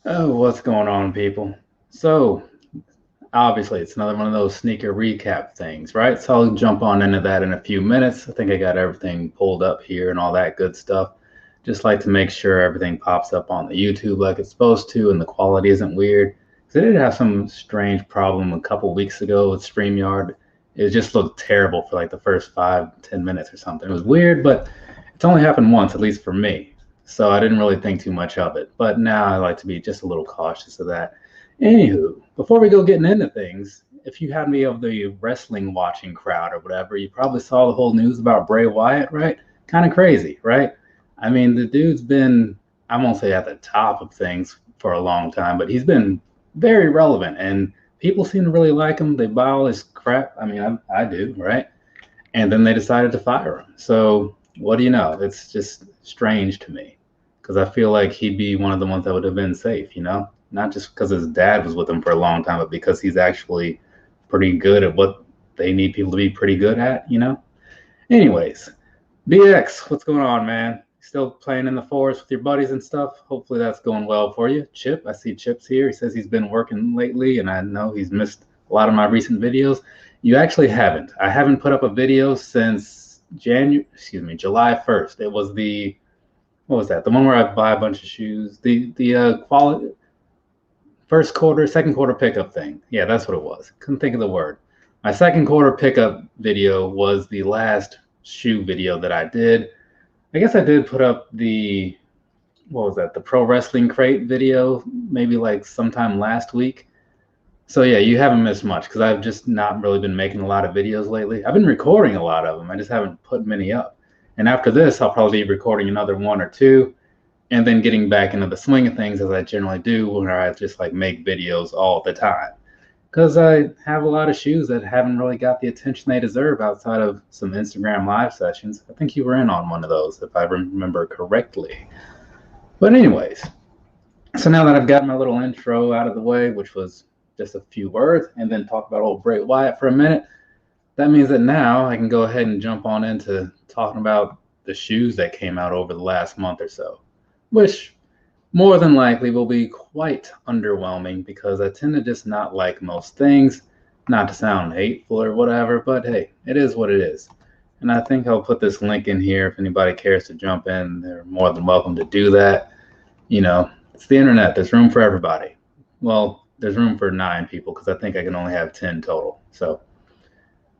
Oh, what's going on, people? So, obviously, it's another one of those sneaker recap things, right? So, I'll jump on into that in a few minutes. I think I got everything pulled up here and all that good stuff. Just like to make sure everything pops up on the YouTube like it's supposed to and the quality isn't weird. Because I did have some strange problem a couple weeks ago with StreamYard. It just looked terrible for like the first 5, 10 minutes or something. It was weird, but it's only happened once, at least for me. So I didn't really think too much of it. But now I like to be just a little cautious of that. Anywho, before we go getting into things, if you had me of the wrestling watching crowd or whatever, you probably saw the whole news about Bray Wyatt, right? Kind of crazy, right? I mean, the dude's been, I won't say at the top of things for a long time, but he's been very relevant and people seem to really like him. They buy all his crap. I mean, I do, right? And then they decided to fire him. So what do you know? It's just strange to me because I feel like he'd be one of the ones that would have been safe, not just because his dad was with him for a long time, but because he's actually pretty good at what they need people to be pretty good at. Anyways, BX, what's going on, man? Still playing in the forest with your buddies and stuff? Hopefully that's going well for you. Chip, I see Chip's here. He says he's been working lately, and I know he's missed a lot of my recent videos. You actually haven't. I haven't put up a video since July 1st. It was what was that? The one where I buy a bunch of shoes. The quality first quarter, second quarter pickup thing. Yeah, that's what it was. Couldn't think of the word. My second quarter pickup video was the last shoe video that I did. I guess I did put up what was that? The Pro Wrestling Crate video, maybe like sometime last week. So yeah, you haven't missed much because I've just not really been making a lot of videos lately. I've been recording a lot of them. I just haven't put many up. And after this, I'll probably be recording another one or two and then getting back into the swing of things as I generally do when I just like make videos all the time. Because I have a lot of shoes that haven't really got the attention they deserve outside of some Instagram live sessions. I think you were in on one of those, if I remember correctly. But anyways, so now that I've got my little intro out of the way, which was just a few words, and then talk about old Bray Wyatt for a minute, that means that now I can go ahead and jump on into talking about the shoes that came out over the last month or so, which more than likely will be quite underwhelming because I tend to just not like most things, not to sound hateful or whatever, but hey, it is what it is. And I think I'll put this link in here if anybody cares to jump in. They're more than welcome to do that. It's the internet. There's room for everybody. Well, there's room for 9 people because I think I can only have 10 total. So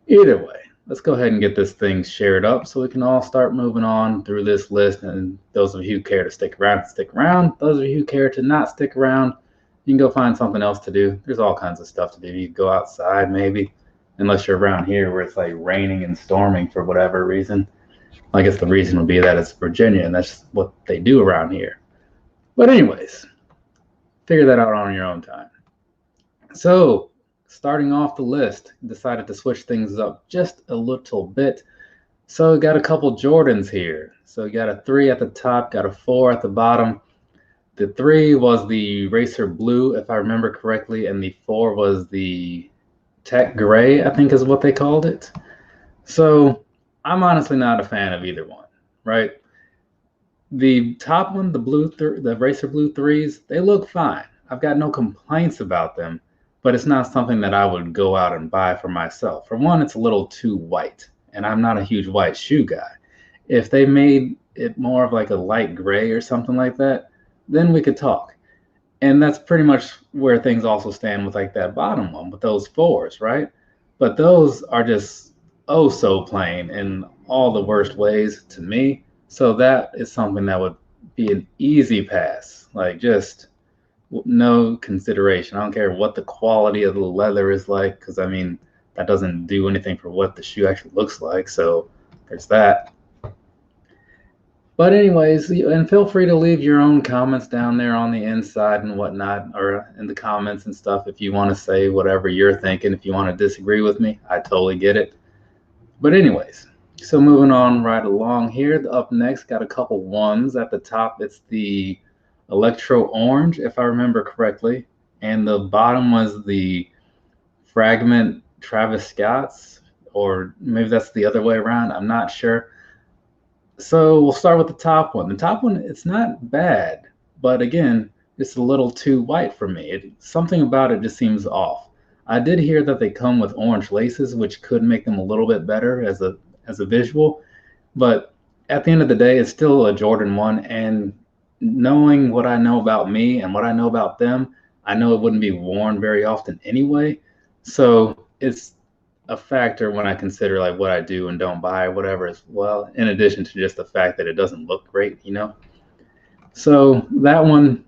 either way, let's go ahead and get this thing shared up so we can all start moving on through this list. And those of you who care to stick around, stick around. Those of you who care to not stick around, you can go find something else to do. There's all kinds of stuff to do. You can go outside maybe, unless you're around here where it's like raining and storming for whatever reason. I guess the reason would be that it's Virginia and that's what they do around here. But anyways, figure that out on your own time. So starting off the list, decided to switch things up just a little bit. So we got a couple Jordans here. So we got a 3 at the top, got a 4 at the bottom. The 3 was the Racer Blue, if I remember correctly, and the 4 was the Tech Gray, I think is what they called it. So I'm honestly not a fan of either one, right? The top one, the Racer Blue 3s, they look fine. I've got no complaints about them, but it's not something that I would go out and buy for myself. For one, it's a little too white, and I'm not a huge white shoe guy. If they made it more of like a light gray or something like that, then we could talk. And that's pretty much where things also stand with like that bottom one, with those 4s, right? But those are just oh so plain in all the worst ways to me. So that is something that would be an easy pass, like just no consideration. I don't care what the quality of the leather is like, because I mean, that doesn't do anything for what the shoe actually looks like. So there's that. But anyways, and feel free to leave your own comments down there on the inside and whatnot, or in the comments and stuff if you want to say whatever you're thinking. If you want to disagree with me, I totally get it. But anyways, so moving on right along here, up next, got a couple 1s at the top. It's the Electro Orange, if I remember correctly, and the bottom was the Fragment Travis Scott's, or maybe that's the other way around. I'm not sure. So we'll start with the top one. The top one, it's not bad, but again, just a little too white for me. Something about it just seems off. I did hear that they come with orange laces, which could make them a little bit better as a visual, but at the end of the day, it's still a Jordan 1. And knowing what I know about me and what I know about them, I know it wouldn't be worn very often anyway. So it's a factor when I consider like what I do and don't buy or whatever as well, in addition to just the fact that it doesn't look great, you know? So that one,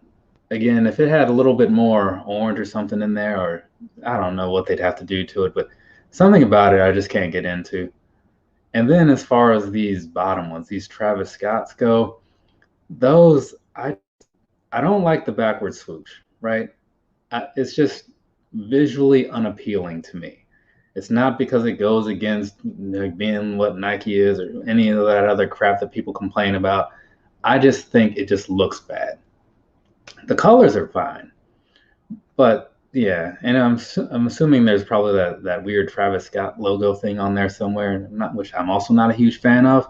again, if it had a little bit more orange or something in there, or I don't know what they'd have to do to it, but something about it I just can't get into. And then as far as these bottom ones, these Travis Scotts go, those I don't like the backward swoosh, right? It's just visually unappealing to me. It's not because it goes against like being what Nike is or any of that other crap that people complain about. I just think it just looks bad. The colors are fine, but yeah, and I'm assuming there's probably that weird Travis Scott logo thing on there somewhere, not which I'm also not a huge fan of.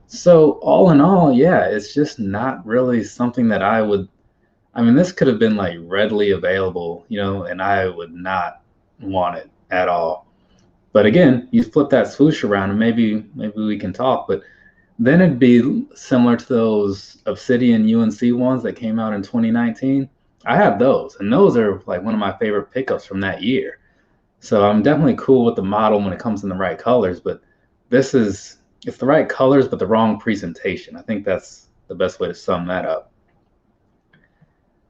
So all in all, yeah, it's just not really something that I would. I mean, this could have been like readily available, you know, and I would not want it at all. But again, you flip that swoosh around and maybe we can talk. But then it'd be similar to those Obsidian UNC ones that came out in 2019. I have those, and those are like one of my favorite pickups from that year. So I'm definitely cool with the model when it comes in the right colors, but it's the right colors, but the wrong presentation. I think that's the best way to sum that up.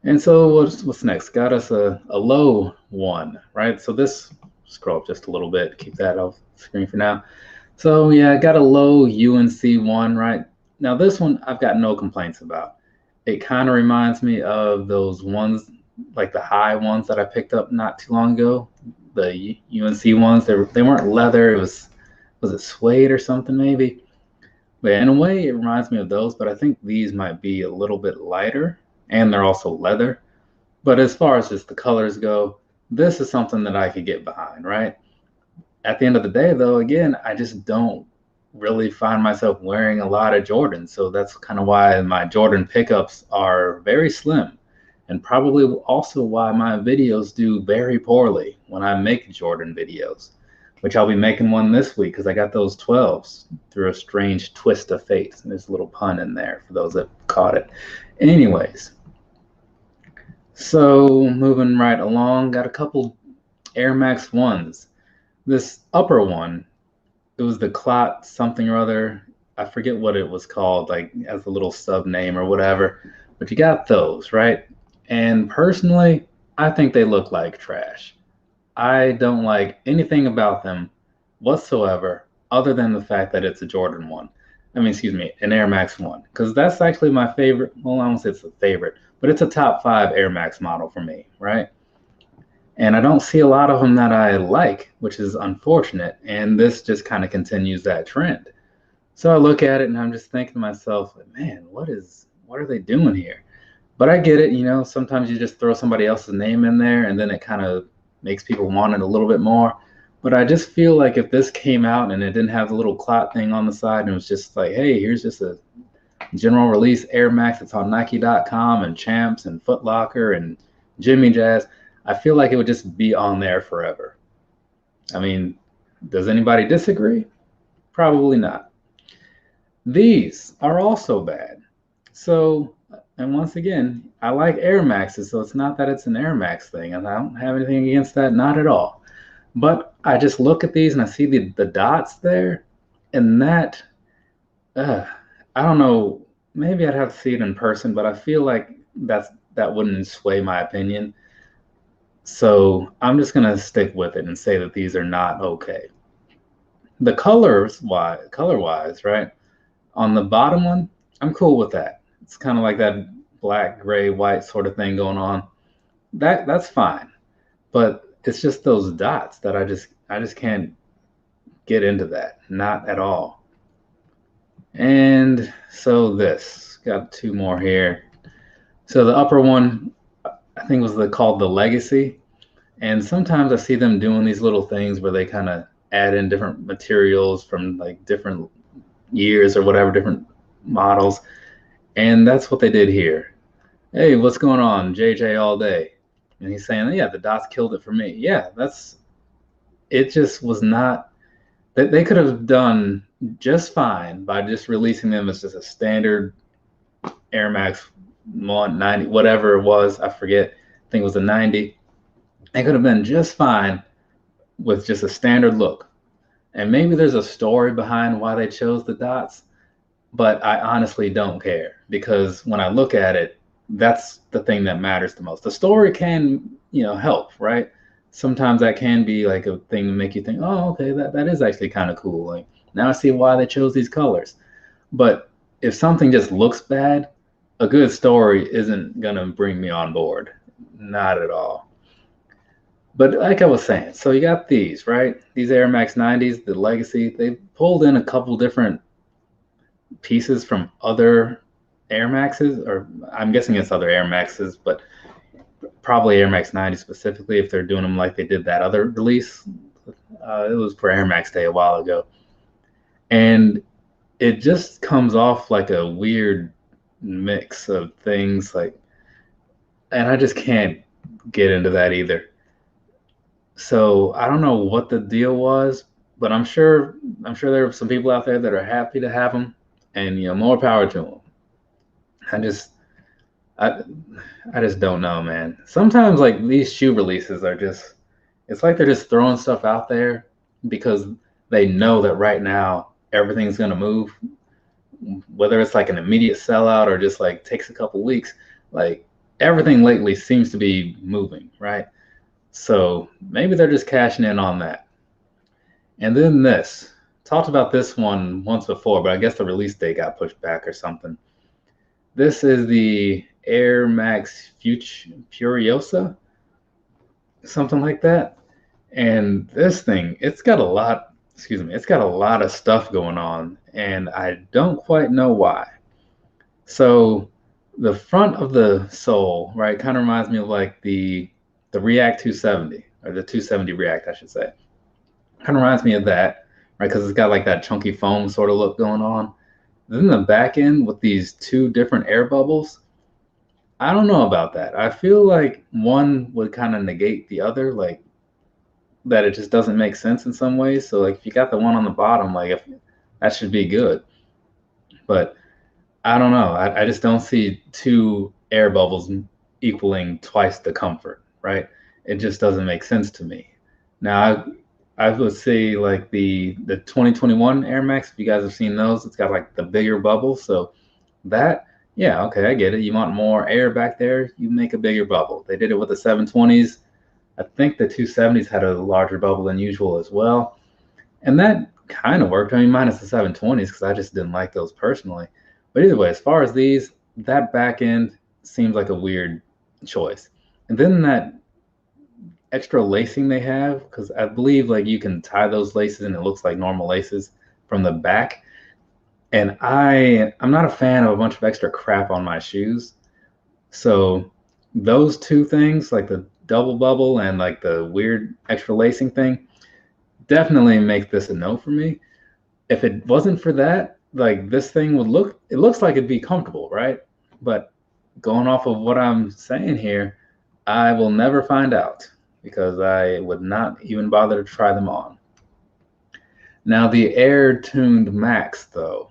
And so what's next? Got us a low one, right? So this, scroll up just a little bit, keep that off the screen for now. So yeah, I got a low UNC one, right? Now this one I've got no complaints about. It kind of reminds me of those ones, like the high ones that I picked up not too long ago. The UNC ones, they weren't leather. Was it suede or something maybe? But in a way, it reminds me of those. But I think these might be a little bit lighter, and they're also leather. But as far as just the colors go, this is something that I could get behind, right? At the end of the day, though, again, I just don't really find myself wearing a lot of Jordans. So that's kind of why my Jordan pickups are very slim, and probably also why my videos do very poorly when I make Jordan videos, which I'll be making one this week because I got those 12s through a strange twist of fate. There's a little pun in there for those that caught it. Anyways, so moving right along, got a couple Air Max 1s. This upper one, it was the Clot something or other. I forget what it was called, like as a little sub name or whatever. But you got those, right? And personally, I think they look like trash. I don't like anything about them whatsoever, other than the fact that it's a Jordan 1. I mean, excuse me, an Air Max 1. Because that's actually my favorite. Well, I won't say it's a favorite, but it's a top 5 Air Max model for me, right? And I don't see a lot of them that I like, which is unfortunate. And this just kind of continues that trend. So I look at it and I'm just thinking to myself, man, what are they doing here? But I get it, you know, sometimes you just throw somebody else's name in there and then it kind of makes people want it a little bit more. But I just feel like if this came out and it didn't have the little Clot thing on the side and it was just like, hey, here's just a general release Air Max that's on Nike.com and Champs and Foot Locker and Jimmy Jazz, I feel like it would just be on there forever. I mean, does anybody disagree? Probably not. These are also bad. So, and once again, I like Air Maxes, so it's not that it's an Air Max thing, and I don't have anything against that, not at all. But I just look at these and I see the dots there, and that, I don't know, maybe I'd have to see it in person, but I feel like that wouldn't sway my opinion. So I'm just gonna stick with it and say that these are not okay. The color-wise, right? On the bottom one, I'm cool with that. It's kind of like that black, gray, white sort of thing going on. That's fine. But it's just those dots that I just can't get into that. Not at all. And so this, got 2 more here. So the upper one, I think was called the Legacy. And sometimes I see them doing these little things where they kind of add in different materials from like different years or whatever, different models. And that's what they did here. Hey, what's going on? JJ all day. And he's saying, yeah, the dots killed it for me. Yeah, it just was not, they could have done just fine by just releasing them as just a standard Air Max 190, whatever it was. I forget. I think it was a 90. It could have been just fine with just a standard look. And maybe there's a story behind why they chose the dots, but I honestly don't care because when I look at it, that's the thing that matters the most. The story can, help, right? Sometimes that can be like a thing to make you think, oh, okay, that is actually kind of cool. Like now I see why they chose these colors. But if something just looks bad, a good story isn't gonna bring me on board. Not at all. But like I was saying, so you got these, right? These Air Max 90s, the Legacy, they pulled in a couple different pieces from other Air Maxes, or I'm guessing it's other Air Maxes, but probably Air Max 90 specifically if they're doing them like they did that other release. It was for Air Max Day a while ago. And it just comes off like a weird mix of things like, and I just can't get into that either. So I don't know what the deal was, but I'm sure there are some people out there that are happy to have them, and more power to them. I just I I just don't know, man. Sometimes like these shoe releases are just it's like they're just throwing stuff out there because they know that right now everything's gonna move, whether it's like an immediate sellout or just like takes a couple weeks. Like everything lately seems to be moving, right? So maybe they're just cashing in on that. And then this talked about this one once before, but I guess the release date got pushed back or something. This is the Air Max Furiosa, something like that. And this thing, it's got a lot of stuff going on, and I don't quite know why. So the front of the sole, right, kind of reminds me of like the React 270 or the 270 React, I should say. Kind of reminds me of that, right? Because it's got like that chunky foam sort of look going on. Then the back end with these two different air bubbles, I don't know about that. I feel like one would kind of negate the other, like that it just doesn't make sense in some ways. So like if you got the one on the bottom, like if that should be good. But I don't know. I just don't see two air bubbles equaling twice the comfort, right? It just doesn't make sense to me. Now I would say like the 2021 Air Max, if you guys have seen those, it's got like the bigger bubble. So that, yeah, okay, I get it. You want more air back there, you make a bigger bubble. They did it with the 720s. I think the 270s had a larger bubble than usual as well. And that kind of worked. I mean, minus the 720s because I just didn't like those personally. But either way, as far as these, that back end seems like a weird choice. And then that extra lacing they have, because I believe like you can tie those laces and it looks like normal laces from the back. And I'm not a fan of a bunch of extra crap on my shoes. So those two things, like the double bubble and like the weird extra lacing thing, definitely make this a no for me. If it wasn't for that, like this thing it looks like it'd be comfortable, right? But going off of what I'm saying here, I will never find out because I would not even bother to try them on. Now the Air Tuned Max though,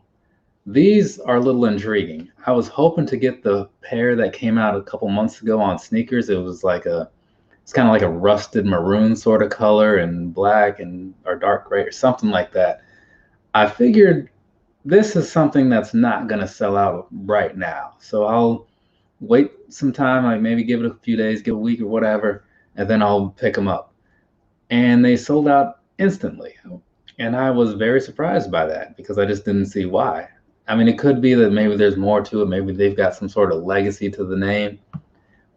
these are a little intriguing. I was hoping to get the pair that came out a couple months ago on sneakers. It's kind of like a rusted maroon sort of color and black and or dark gray or something like that. I figured this is something that's not going to sell out right now. So I'll wait some time, like maybe give it a few days, give it a week or whatever, and then I'll pick them up. And they sold out instantly. And I was very surprised by that because I just didn't see why. I mean, it could be that maybe there's more to it. Maybe they've got some sort of legacy to the name.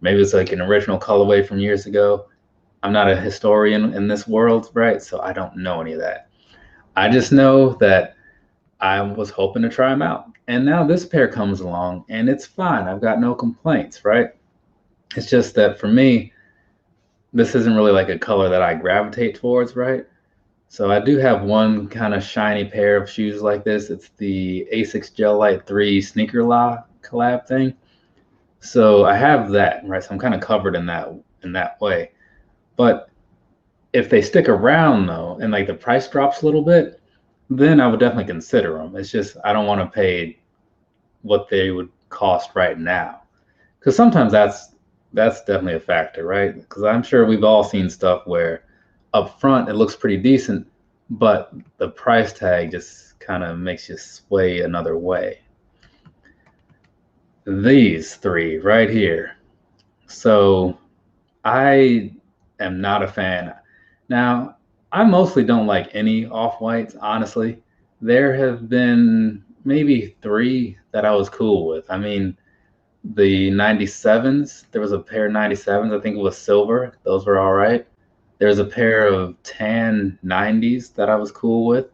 Maybe it's like an original colorway from years ago. I'm not a historian in this world, right? So I don't know any of that. I just know that I was hoping to try them out. And now this pair comes along and it's fine. I've got no complaints, right? It's just that for me, this isn't really like a color that I gravitate towards, right? So I do have one kind of shiny pair of shoes like this. It's the Asics Gel Light 3 Sneaker La collab thing. So I have that, right? So I'm kind of covered in that way. But if they stick around though, and like the price drops a little bit, then I would definitely consider them. It's just I don't want to pay what they would cost right now, because sometimes that's definitely a factor, right? Because I'm sure we've all seen stuff where up front it looks pretty decent, but the price tag just kind of makes you sway another way. These three right here. So I am not a fan. Now, I mostly don't like any off-whites, honestly. There have been maybe three that I was cool with. I mean, the 97s, there was a pair of 97s, I think it was silver. Those were all right. There's a pair of tan 90s that I was cool with.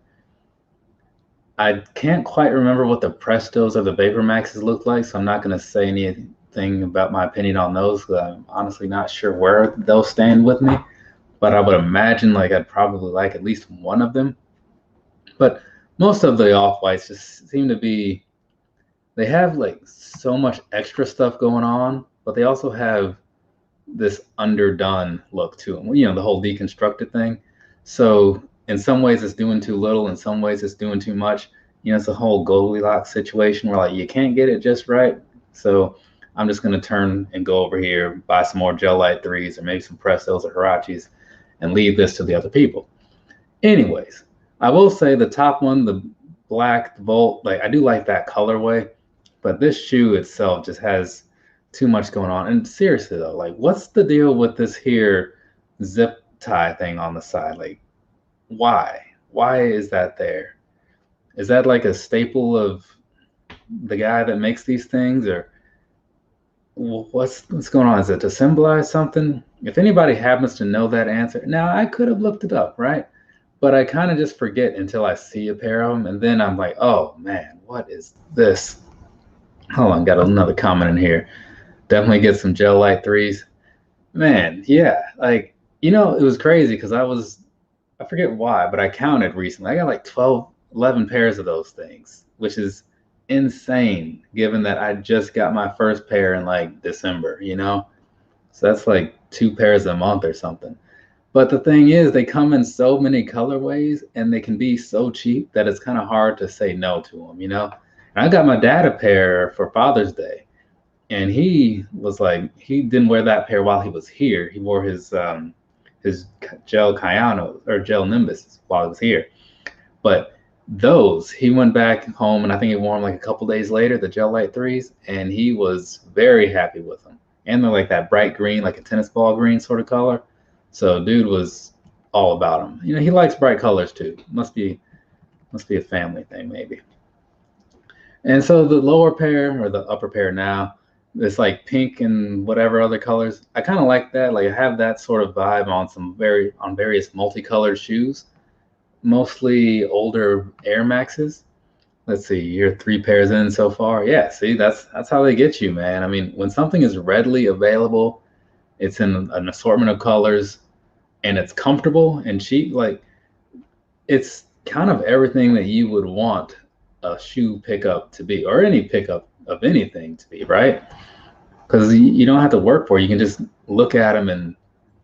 I can't quite remember what the Prestos or the Vapor Maxes look like, so I'm not going to say anything about my opinion on those because I'm honestly not sure where they'll stand with me. But I would imagine like I'd probably like at least one of them. But most of the off-whites just seem to be, they have like so much extra stuff going on, but they also have this underdone look to them. You know, the whole deconstructed thing. So in some ways it's doing too little, in some ways it's doing too much. You know, it's a whole Goldilocks situation where like you can't get it just right. So I'm just gonna turn and go over here, buy some more Gel Light 3s or maybe some Prestos or Hirachis and leave this to the other people. Anyways, I will say the top one, the black, the Volt, like I do like that colorway, but this shoe itself just has too much going on. And seriously though, like what's the deal with this here zip tie thing on the side? Like why? Why is that there? Is that like a staple of the guy that makes these things, or what's going on? Is it to symbolize something? If anybody happens to know that answer, now I could have looked it up, right? But I kind of just forget until I see a pair of them, and then I'm like, oh man, what is this? Hold on, got another comment in here. Definitely get some Gel Light 3s. Man, yeah, like, you know, it was crazy because I forget why, but I counted recently. I got like 12, 11 pairs of those things, which is insane given that I just got my first pair in like December, you know? So that's like 2 pairs a month or something. But the thing is, they come in so many colorways and they can be so cheap that it's kind of hard to say no to them, you know? And I got my dad a pair for Father's Day, and he was like, he didn't wear that pair while he was here. He wore his Gel Cayano or Gel Nimbus while he was here. But those, he went back home and I think he wore them like a couple days later, the Gel Light 3s, and he was very happy with them. And they're like that bright green, like a tennis ball green sort of color. So dude was all about them. You know, he likes bright colors too. Must be a family thing maybe. And so the lower pair or the upper pair now, it's like pink and whatever other colors. I kind of like that. Like I have that sort of vibe on various multicolored shoes, mostly older Air Maxes. Let's see, you're 3 pairs in so far. Yeah, see, that's how they get you, man. I mean, when something is readily available, it's in an assortment of colors, and it's comfortable and cheap, like it's kind of everything that you would want a shoe pickup to be, or any pickup of anything to be, right? Because you don't have to work for it. You can just look at them and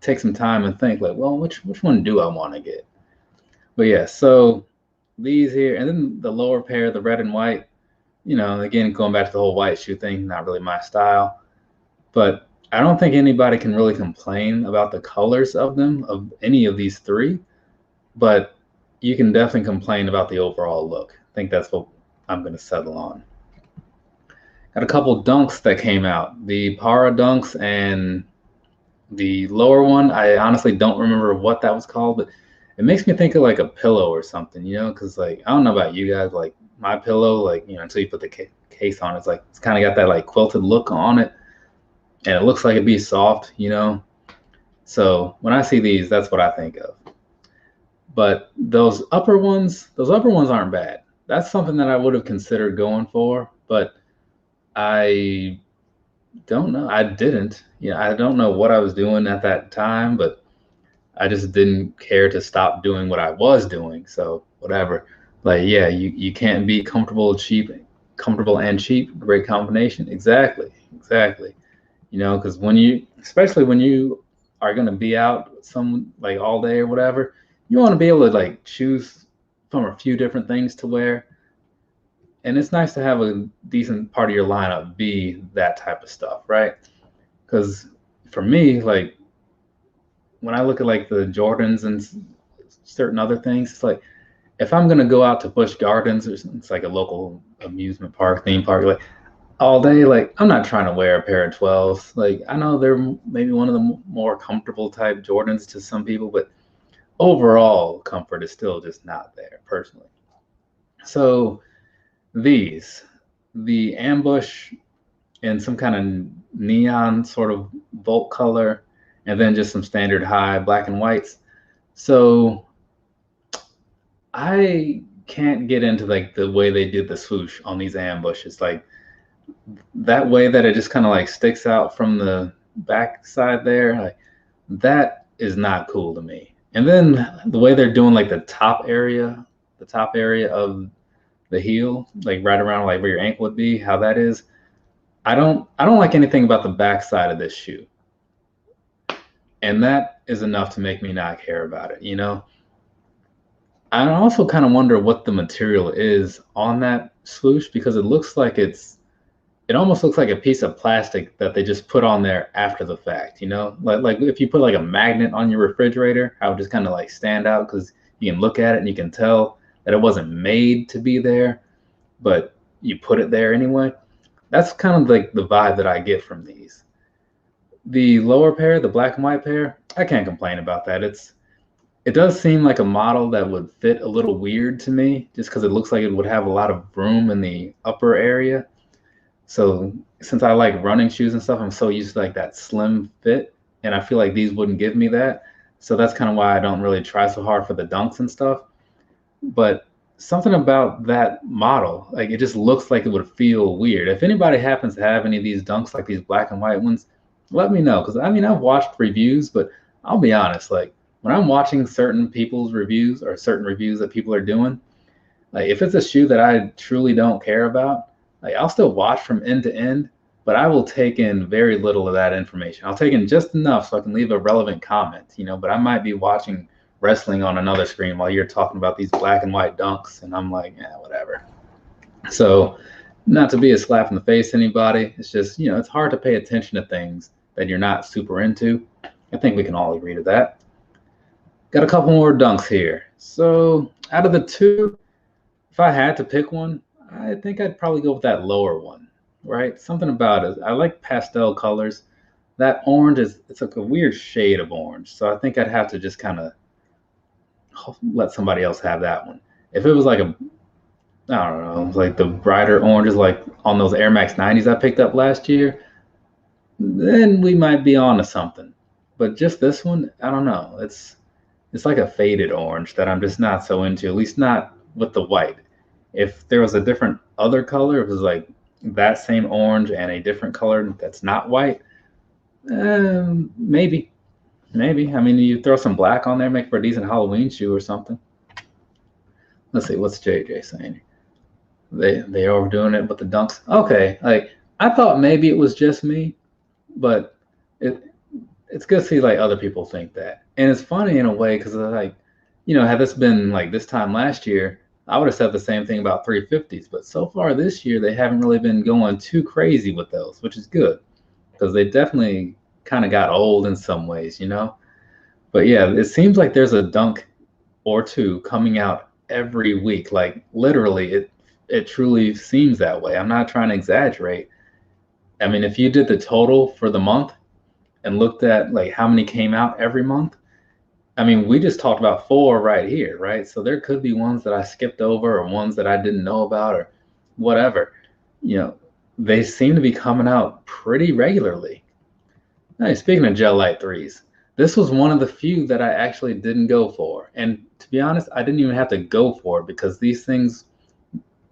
take some time and think like, well, which one do I want to get? But yeah, so these here, and then the lower pair, the red and white, you know, again, going back to the whole white shoe thing, not really my style. But I don't think anybody can really complain about the colors of them, of any of these three. But you can definitely complain about the overall look. I think that's what I'm going to settle on. Got a couple dunks that came out. The Para dunks and the lower one, I honestly don't remember what that was called, but it makes me think of like a pillow or something, you know, because like I don't know about you guys, like my pillow, like, you know, until you put the case on, it's like it's kind of got that like quilted look on it, and it looks like it'd be soft, you know. So when I see these, that's what I think of. But those upper ones aren't bad. That's something that I would have considered going for, but I don't know. I didn't. You know, I don't know what I was doing at that time, but I just didn't care to stop doing what I was doing. So whatever. Like, yeah, you can't be comfortable and cheap. Great combination. Exactly. because especially when you are going to be out some like all day or whatever, you want to be able to like choose from a few different things to wear. And it's nice to have a decent part of your lineup be that type of stuff, right? Because for me, like when I look at like the Jordans and certain other things, it's like if I'm gonna go out to Busch Gardens, or it's like a local amusement park, theme park, like all day, like I'm not trying to wear a pair of 12s. Like I know they're maybe one of the more comfortable type Jordans to some people, but overall comfort is still just not there personally. So the ambush in some kind of neon sort of Volt color, and then just some standard high black and whites. So I can't get into like the way they did the swoosh on these ambushes, like that way that it just kind of like sticks out from the back side there. Like that is not cool to me. And then the way they're doing like the top area of the heel, like right around like where your ankle would be, how that is. I don't like anything about the back side of this shoe. And that is enough to make me not care about it. I also kind of wonder what the material is on that swoosh, because it almost looks like a piece of plastic that they just put on there after the fact, like if you put like a magnet on your refrigerator, how it just kind of like stand out because you can look at it and you can tell that it wasn't made to be there, but you put it there anyway. That's kind of like the vibe that I get from these. The lower pair, the black and white pair, I can't complain about that. It does seem like a model that would fit a little weird to me, just because it looks like it would have a lot of room in the upper area. So since I like running shoes and stuff, I'm so used to like that slim fit, and I feel like these wouldn't give me that. So that's kind of why I don't really try so hard for the dunks and stuff. But something about that model, like it just looks like it would feel weird. If anybody happens to have any of these dunks, like these black and white ones, let me know. Because I've watched reviews, but I'll be honest, like when I'm watching certain people's reviews or certain reviews that people are doing, like if it's a shoe that I truly don't care about, like I'll still watch from end to end, but I will take in very little of that information. I'll take in just enough so I can leave a relevant comment, but I might be watching wrestling on another screen while you're talking about these black and white dunks, and I'm like, yeah, whatever. So not to be a slap in the face to anybody, it's just, it's hard to pay attention to things that you're not super into. I think we can all agree to that. Got a couple more dunks here. So out of the two, if I had to pick one, I think I'd probably go with that lower one, right? Something about it. I like pastel colors. That orange it's like a weird shade of orange. So I think I'd have to just kind of let somebody else have that one. If it was like I don't know, like the brighter oranges like on those Air Max 90s I picked up last year, then we might be on to something. But just this one, I don't know. It's like a faded orange that I'm just not so into, at least not with the white. If there was a different other color, if it was like that same orange and a different color that's not white, maybe. I mean, you throw some black on there, make for a decent Halloween shoe or something. Let's see, what's JJ saying? They're overdoing it with the dunks. Okay, like I thought maybe it was just me, but it's good to see like other people think that. And it's funny in a way because like, had this been like this time last year, I would have said the same thing about 350s. But so far this year, they haven't really been going too crazy with those, which is good because they definitely kind of got old in some ways, But yeah, it seems like there's a dunk or two coming out every week. Like literally, it truly seems that way. I'm not trying to exaggerate. I mean, if you did the total for the month and looked at like how many came out every month, I mean, we just talked about 4 right here, right? So there could be ones that I skipped over or ones that I didn't know about or whatever. They seem to be coming out pretty regularly. Hey, speaking of Gel Light 3s, this was one of the few that I actually didn't go for. And to be honest, I didn't even have to go for it because these things,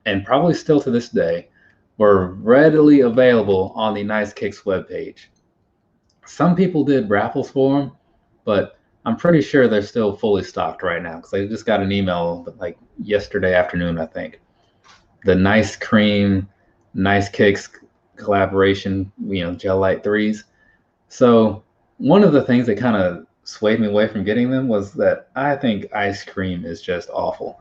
and probably still to this day, were readily available on the Nice Kicks webpage. Some people did raffles for them, but I'm pretty sure they're still fully stocked right now because I just got an email like yesterday afternoon, I think. The Nice Cream, Nice Kicks collaboration, Gel Light 3s. So one of the things that kind of swayed me away from getting them was that I think ice cream is just awful.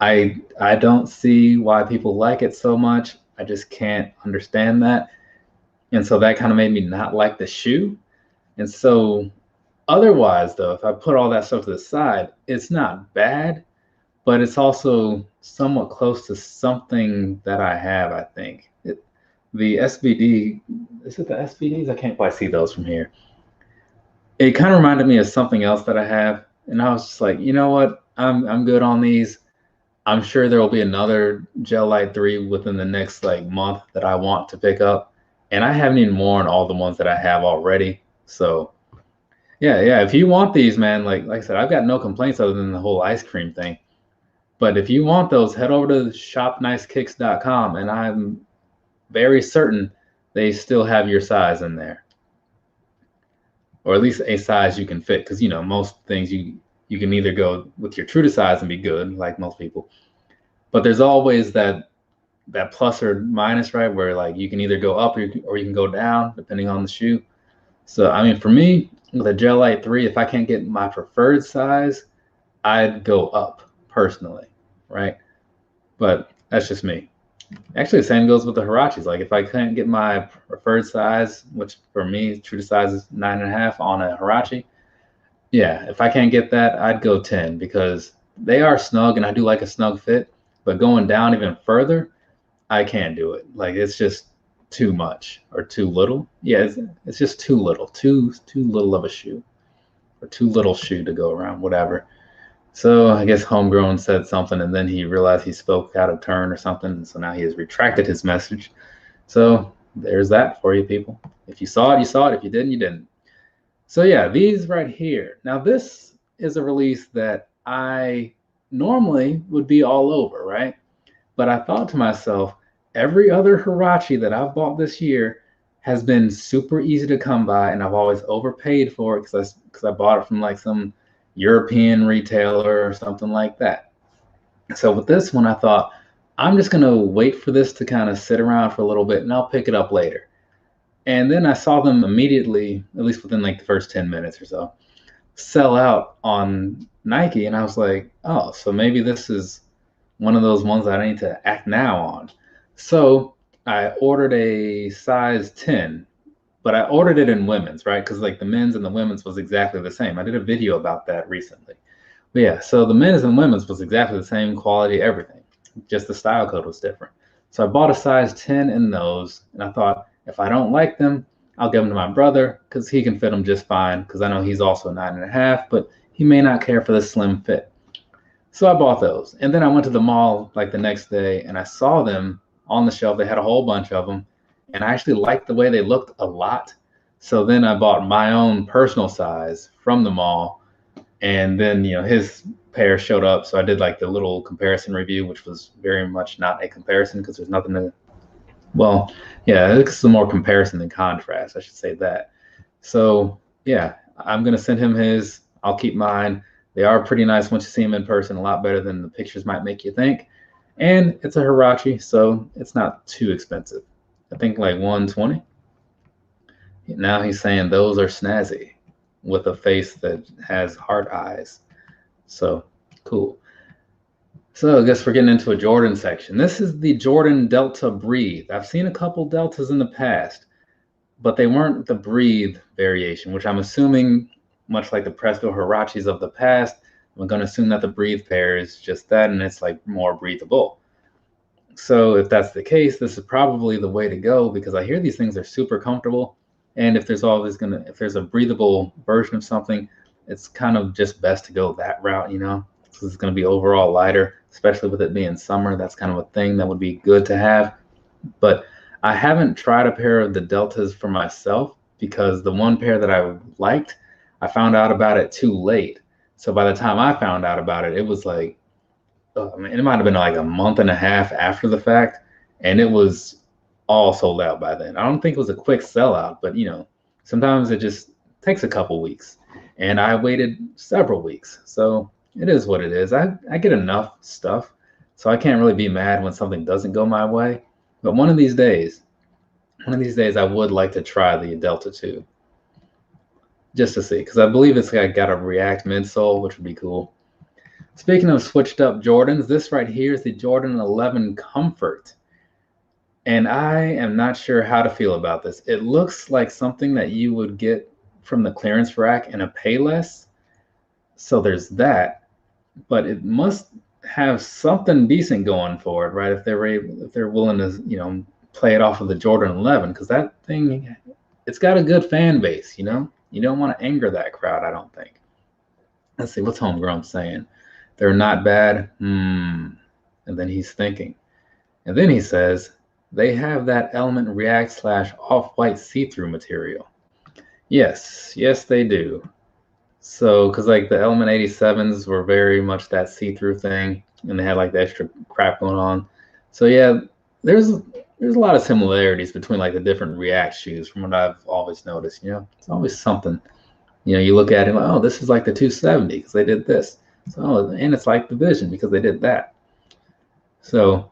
I don't see why people like it so much. I just can't understand that. And so that kind of made me not like the shoe. And so otherwise though, if I put all that stuff to the side, it's not bad, but it's also somewhat close to something that I have, I think. The SBD, is it the SBDs? I can't quite see those from here. It kind of reminded me of something else that I have, and I was just like, you know what? I'm good on these. I'm sure there will be another Gel Light 3 within the next like month that I want to pick up. And I haven't even worn all the ones that I have already. So yeah. If you want these, man, like I said, I've got no complaints other than the whole ice cream thing. But if you want those, head over to shopnicekicks.com, and I'm very certain they still have your size in there, or at least a size you can fit. Because most things you can either go with your true to size and be good, like most people, but there's always that plus or minus, right? Where like you can either go up or you can go down depending on the shoe. So I mean, for me, with a Gel Light 3, if I can't get my preferred size, I'd go up personally, right? But that's just me. Actually, the same goes with the Hirachis. Like if I can't get my preferred size, which for me, true to size is 9.5 on a Hirachi, yeah, if I can't get that, I'd go 10 because they are snug and I do like a snug fit. But going down even further, I can't do it. Like it's just too much or too little. Yeah, it's just too little, too little of a shoe, or too little shoe to go around, whatever. So I guess Homegrown said something, and then he realized he spoke out of turn or something, and so now he has retracted his message. So there's that for you people. If you saw it, you saw it. If you didn't, you didn't. So yeah, these right here. Now this is a release that I normally would be all over, right? But I thought to myself, every other Hirachi that I've bought this year has been super easy to come by, and I've always overpaid for it because I bought it from like some European retailer or something like that. So with this one, I thought I'm just gonna wait for this to kind of sit around for a little bit, and I'll pick it up later. And then I saw them immediately, at least within like the first 10 minutes or so, sell out on Nike, and I was like, oh, so maybe this is one of those ones that I need to act now on. So I ordered a size 10, but I ordered it in women's, right? Because like the men's and the women's was exactly the same. I did a video about that recently. But yeah, so the men's and women's was exactly the same quality, everything. Just the style code was different. So I bought a size 10 in those, and I thought if I don't like them, I'll give them to my brother because he can fit them just fine because I know he's also 9.5, but he may not care for the slim fit. So I bought those. And then I went to the mall like the next day and I saw them on the shelf. They had a whole bunch of them. And I actually liked the way they looked a lot. So then I bought my own personal size from the mall. And then, his pair showed up. So I did like the little comparison review, which was very much not a comparison because there's nothing to, well, yeah, it's more comparison than contrast. I should say that. So yeah, I'm going to send him his. I'll keep mine. They are pretty nice once you see them in person, a lot better than the pictures might make you think. And it's a Hirachi, so it's not too expensive. I think like 120. Now he's saying those are snazzy with a face that has heart eyes. So cool. So I guess we're getting into a Jordan section. This is the Jordan Delta Breathe. I've seen a couple Deltas in the past, but they weren't the Breathe variation, which I'm assuming, much like the Presto Hirachis of the past, I'm going to assume that the Breathe pair is just that, and it's like more breathable. So if that's the case, this is probably the way to go because I hear these things are super comfortable. And if there's if there's a breathable version of something, it's kind of just best to go that route, because it's going to be overall lighter, especially with it being summer. That's kind of a thing that would be good to have. But I haven't tried a pair of the Deltas for myself because the one pair that I liked, I found out about it too late. So by the time I found out about it, it was like, it might have been like a month and a half after the fact, and it was all sold out by then. I don't think it was a quick sellout, but sometimes it just takes a couple weeks, and I waited several weeks. So it is what it is. I get enough stuff, so I can't really be mad when something doesn't go my way. But one of these days, I would like to try the Delta 2. just to see, because I believe it's got a React midsole, which would be cool. Speaking of switched up Jordans, this right here is the Jordan 11 Comfort. And I am not sure how to feel about this. It looks like something that you would get from the clearance rack in a Payless. So there's that, but it must have something decent going for it, right? If they're willing to, play it off of the Jordan 11, because that thing, it's got a good fan base, You don't want to anger that crowd, I don't think. Let's see, what's Homegrown saying? They're not bad. And then he's thinking. And then he says, they have that Element React / off-white see-through material. Yes, they do. So, because like the Element 87s were very much that see-through thing, and they had like the extra crap going on. So yeah, there's a lot of similarities between like the different React shoes from what I've always noticed. It's always something. You look at it, like, oh, this is like the 270 because they did this. So, and it's like the Vision because they did that. So,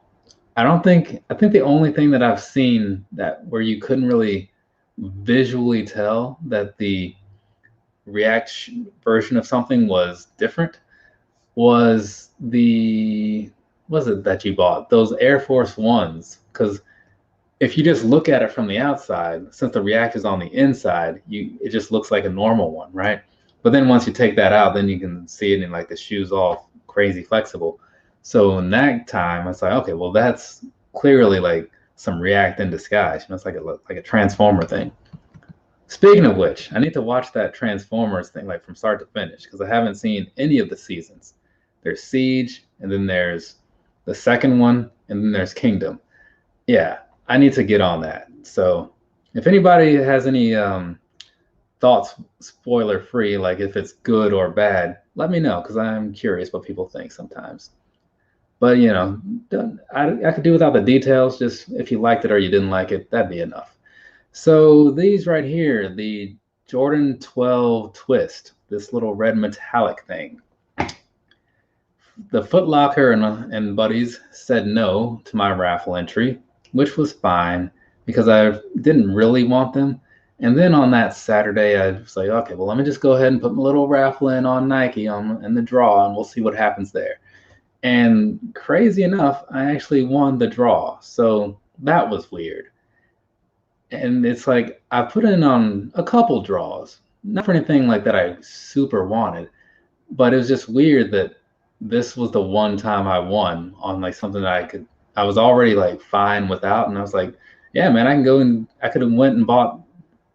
I think the only thing that I've seen that where you couldn't really visually tell that the React version of something was different was it that you bought? Those Air Force Ones. Because if you just look at it from the outside, since the React is on the inside, it just looks like a normal one, right? But then once you take that out, then you can see it in like the shoe's all crazy flexible. So in that time, it's like, okay, well, that's clearly like some React in disguise. It's like a Transformer thing. Speaking of which, I need to watch that Transformers thing like from start to finish because I haven't seen any of the seasons. There's Siege, and then there's the second one, and then there's Kingdom. Yeah, I need to get on that. So if anybody has any thoughts, spoiler free, like if it's good or bad, let me know because I'm curious what people think sometimes. But I could do without the details. Just if you liked it or you didn't like it, that'd be enough. So these right here, the Jordan 12 Twist, this little red metallic thing. The Foot Locker and buddies said no to my raffle entry, which was fine because I didn't really want them. And then on that Saturday, I was like, okay, well, let me just go ahead and put my little raffle in on Nike in the draw, and we'll see what happens there. And crazy enough, I actually won the draw. So that was weird. And it's like I put in on a couple draws, not for anything like that I super wanted, but it was just weird that this was the one time I won on like something that I was already like fine without, and I was like, yeah, man, I could have went and bought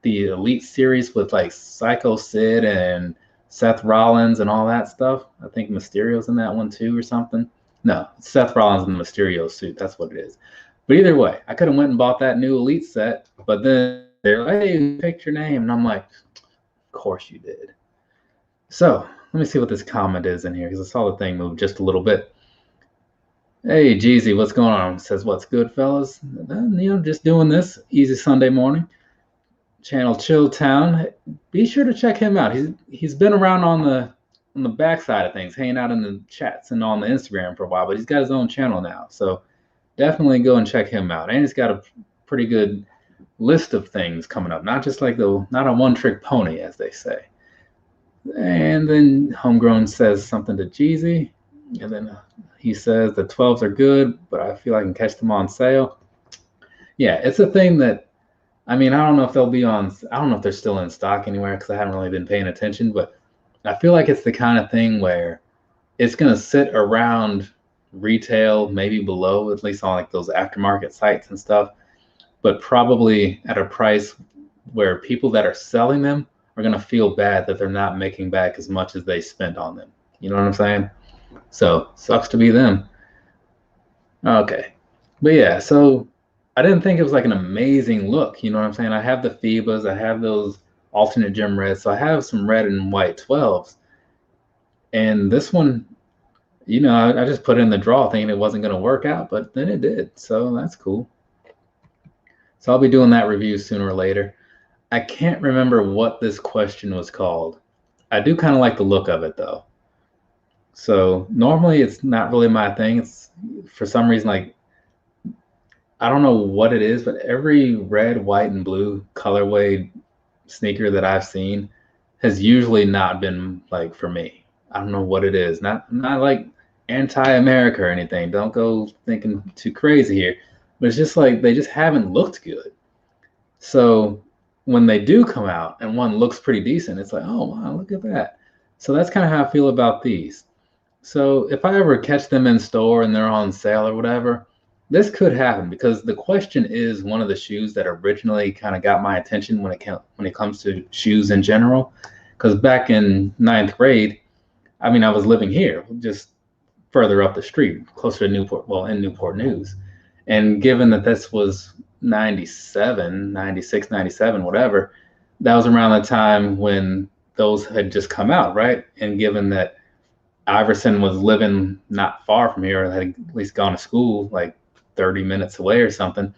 the Elite Series with like Psycho Sid and Seth Rollins and all that stuff. I think Mysterio's in that one too or something. No, Seth Rollins in the Mysterio suit. That's what it is. But either way, I could have went and bought that new Elite set, but then they're like, hey, pick your name. And I'm like, of course you did. So let me see what this comment is in here because I saw the thing move just a little bit. Hey, Jeezy, what's going on? It says, what's good, fellas? Just doing this easy Sunday morning. Channel Chill Town. Be sure to check him out. He's been around on the backside of things, hanging out in the chats and on the Instagram for a while, but he's got his own channel now. So definitely go and check him out. And he's got a pretty good list of things coming up, not just like not a one-trick pony, as they say. And then Homegrown says something to Jeezy, and then he says the 12s are good, but I feel I can catch them on sale. Yeah, it's a thing that, I don't know if they'll be on, I don't know if they're still in stock anywhere because I haven't really been paying attention, but I feel like it's the kind of thing where it's going to sit around retail, maybe below, at least on like those aftermarket sites and stuff, but probably at a price where people that are selling them are going to feel bad that they're not making back as much as they spent on them. You know what I'm saying? So sucks to be them. Okay. But yeah, so I didn't think it was like an amazing look. You know what I'm saying? I have the FIBAs, I have those alternate gem reds, so I have some red and white 12s. And this one, I just put it in the draw thinking it wasn't going to work out, but then it did. So that's cool. So I'll be doing that review sooner or later. I can't remember what this question was called. I do kind of like the look of it though. So normally it's not really my thing. It's for some reason, like, I don't know what it is, but every red, white, and blue colorway sneaker that I've seen has usually not been like for me. I don't know what it is. Not like anti-America or anything. Don't go thinking too crazy here. But it's just like they just haven't looked good. So when they do come out and one looks pretty decent, it's like, oh wow, look at that. So that's kind of how I feel about these. So if I ever catch them in store and they're on sale or whatever, this could happen because the question is one of the shoes that originally kind of got my attention when it comes to shoes in general. Because back in ninth grade, I mean, I was living here, just further up the street, closer to Newport, well, in Newport News. And given that this was 97, 96, 97, whatever, that was around the time when those had just come out, right? And given that Iverson was living not far from here, or had at least gone to school like 30 minutes away or something,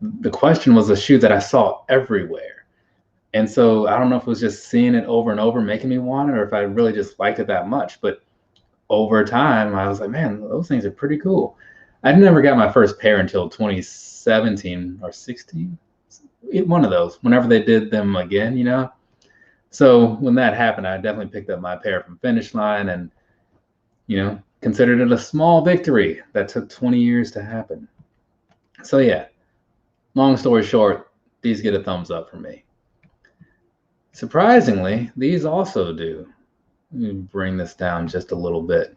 the question was a shoe that I saw everywhere. And so I don't know if it was just seeing it over and over making me want it, or if I really just liked it that much. But over time, I was like, man, those things are pretty cool. I never got my first pair until 2017 or 16. One of those, whenever they did them again, you know? So when that happened, I definitely picked up my pair from Finish Line and, you know, considered it a small victory that took 20 years to happen. So yeah, long story short, these get a thumbs up for me. Surprisingly, these also do. Let me bring this down just a little bit.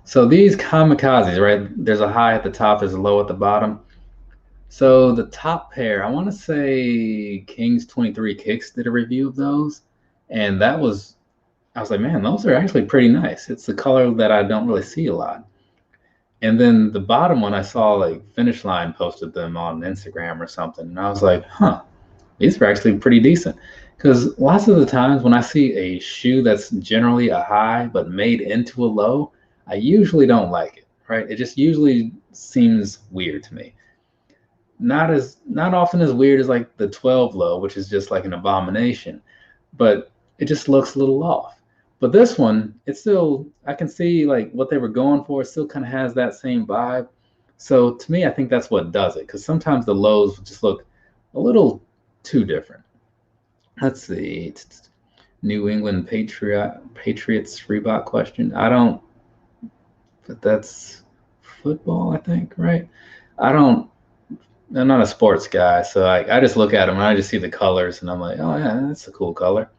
So these kamikazes, right? There's a high at the top, there's a low at the bottom. So the top pair, I want to say Kings 23 Kicks did a review of those. And I was like, man, those are actually pretty nice. It's the color that I don't really see a lot. And then the bottom one, I saw like Finish Line posted them on Instagram or something. And I was like, huh, these are actually pretty decent. Because lots of the times when I see a shoe that's generally a high but made into a low, I usually don't like it, right? It just usually seems weird to me. Not often as weird as like the 12 low, which is just like an abomination, but it just looks a little off. But this one, it's still, I can see like what they were going for. It still kind of has that same vibe. So to me, I think that's what does it, because sometimes the lows just look a little too different. Let's see. New England Patriots Reebok question. I don't, but that's football, I think, right? I'm not a sports guy, so I just look at them and I just see the colors and I'm like, oh yeah, that's a cool color.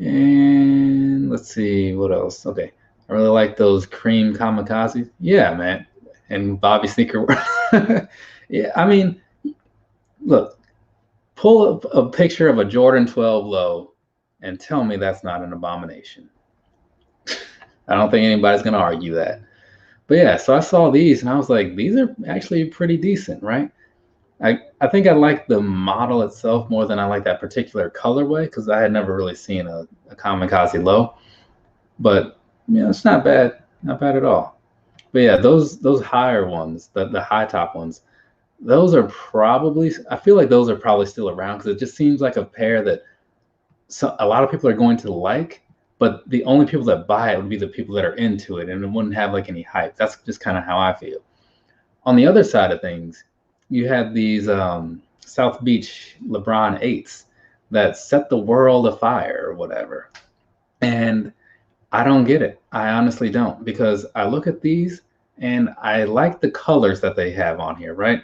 And let's see what else. Okay, I really like those cream kamikazes. Yeah, man. And Bobby Sneaker. Yeah, I mean, look, pull up a picture of a Jordan 12 low and tell me that's not an abomination. I don't think anybody's going to argue that. But yeah, so I saw these and I was like, these are actually pretty decent, right? I think I like the model itself more than I like that particular colorway, because I had never really seen a kamikaze low. But yeah, it's not bad at all. But yeah, those higher ones, the high top ones, those are probably, I feel like those are probably still around, because it just seems like a pair that a lot of people are going to like, but the only people that buy it would be the people that are into it, and it wouldn't have like any hype. That's just kind of how I feel. On the other side of things, you had these South Beach LeBron 8s that set the world afire or whatever. And I don't get it. I honestly don't, because I look at these and I like the colors that they have on here, right?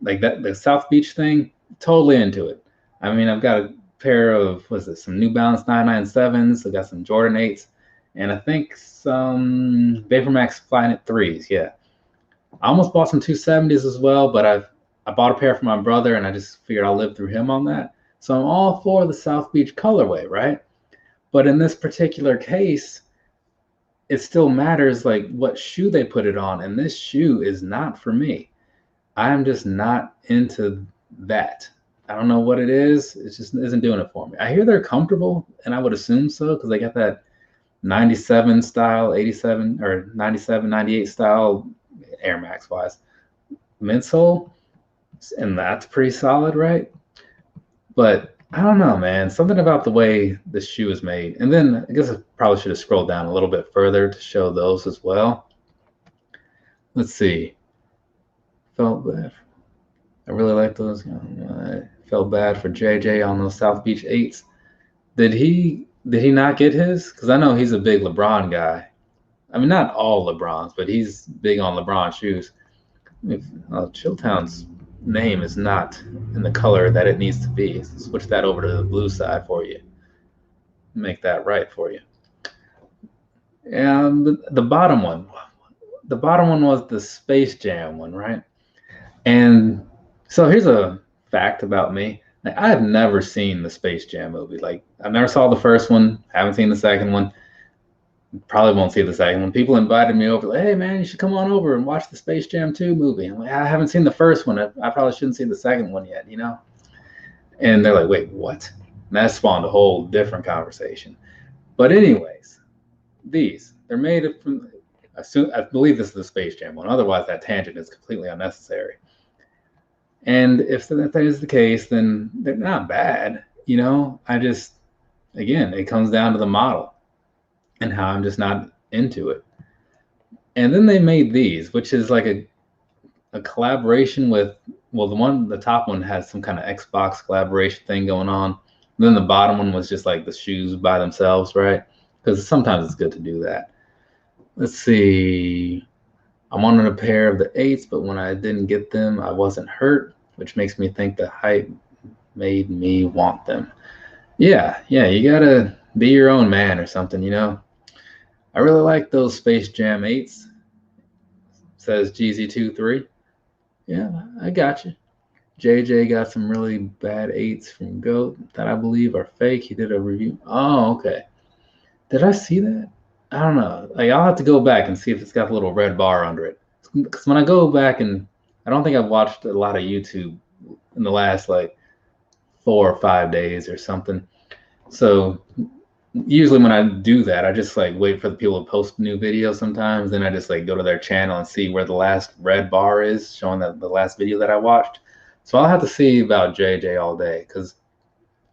Like that, the South Beach thing, totally into it. I mean, I've got a pair of, some New Balance 997s. I got some Jordan 8s, and I think some VaporMax Flyknit 3s. Yeah. I almost bought some 270s as well, but I bought a pair for my brother, and I just figured I'll live through him on that. So I'm all for the South Beach colorway, right? But in this particular case, it still matters like what shoe they put it on, and this shoe is not for me. I'm just not into that. I don't know what it is. It just isn't doing it for me. I hear they're comfortable, and I would assume so, because they got that 97 style, 87 or 97, 98 style Air Max wise midsole, and that's pretty solid, right? But I don't know, man. Something about the way the shoe is made. And then I guess I probably should have scrolled down a little bit further to show those as well. Let's see. Felt bad. I really like those. I felt bad for JJ on those South Beach 8s. Did he not get his? Because I know he's a big LeBron guy. I mean, not all LeBrons, but he's big on LeBron shoes. If Chilltown's name is not in the color that it needs to be, switch that over to the blue side for you. Make that right for you. And the bottom one was the Space Jam one, right? And so here's a fact about me. Like, I have never seen the Space Jam movie. Like, I never saw the first one, haven't seen the second one, probably won't see the second one. People invited me over, like, hey man, you should come on over and watch the Space Jam 2 movie. I'm like, I haven't seen the first one. I probably shouldn't see the second one yet, you know? And they're like, wait, what? And that spawned a whole different conversation. But anyways, they're made from, I believe this is the Space Jam one. Otherwise, that tangent is completely unnecessary. And if that is the case, then they're not bad, you know? Again, it comes down to the model and how I'm just not into it. And then they made these, which is like a collaboration with, well, the top one has some kind of Xbox collaboration thing going on. And then the bottom one was just like the shoes by themselves, right? Because sometimes it's good to do that. Let's see. I wanted a pair of the 8s, but when I didn't get them, I wasn't hurt, which makes me think the hype made me want them. Yeah, you gotta be your own man or something, you know? I really like those Space Jam 8s. Says GZ23. Yeah, I got you. JJ got some really bad 8s from GOAT that I believe are fake. He did a review. Oh, okay. Did I see that? I don't know. Like, I'll have to go back and see if it's got a little red bar under it. Because when I go back, and I don't think I've watched a lot of YouTube in the last like 4 or 5 days or something. So usually when I do that, I just like wait for the people to post new videos sometimes. Then I just like go to their channel and see where the last red bar is showing that the last video that I watched. So I'll have to see about JJ all day, because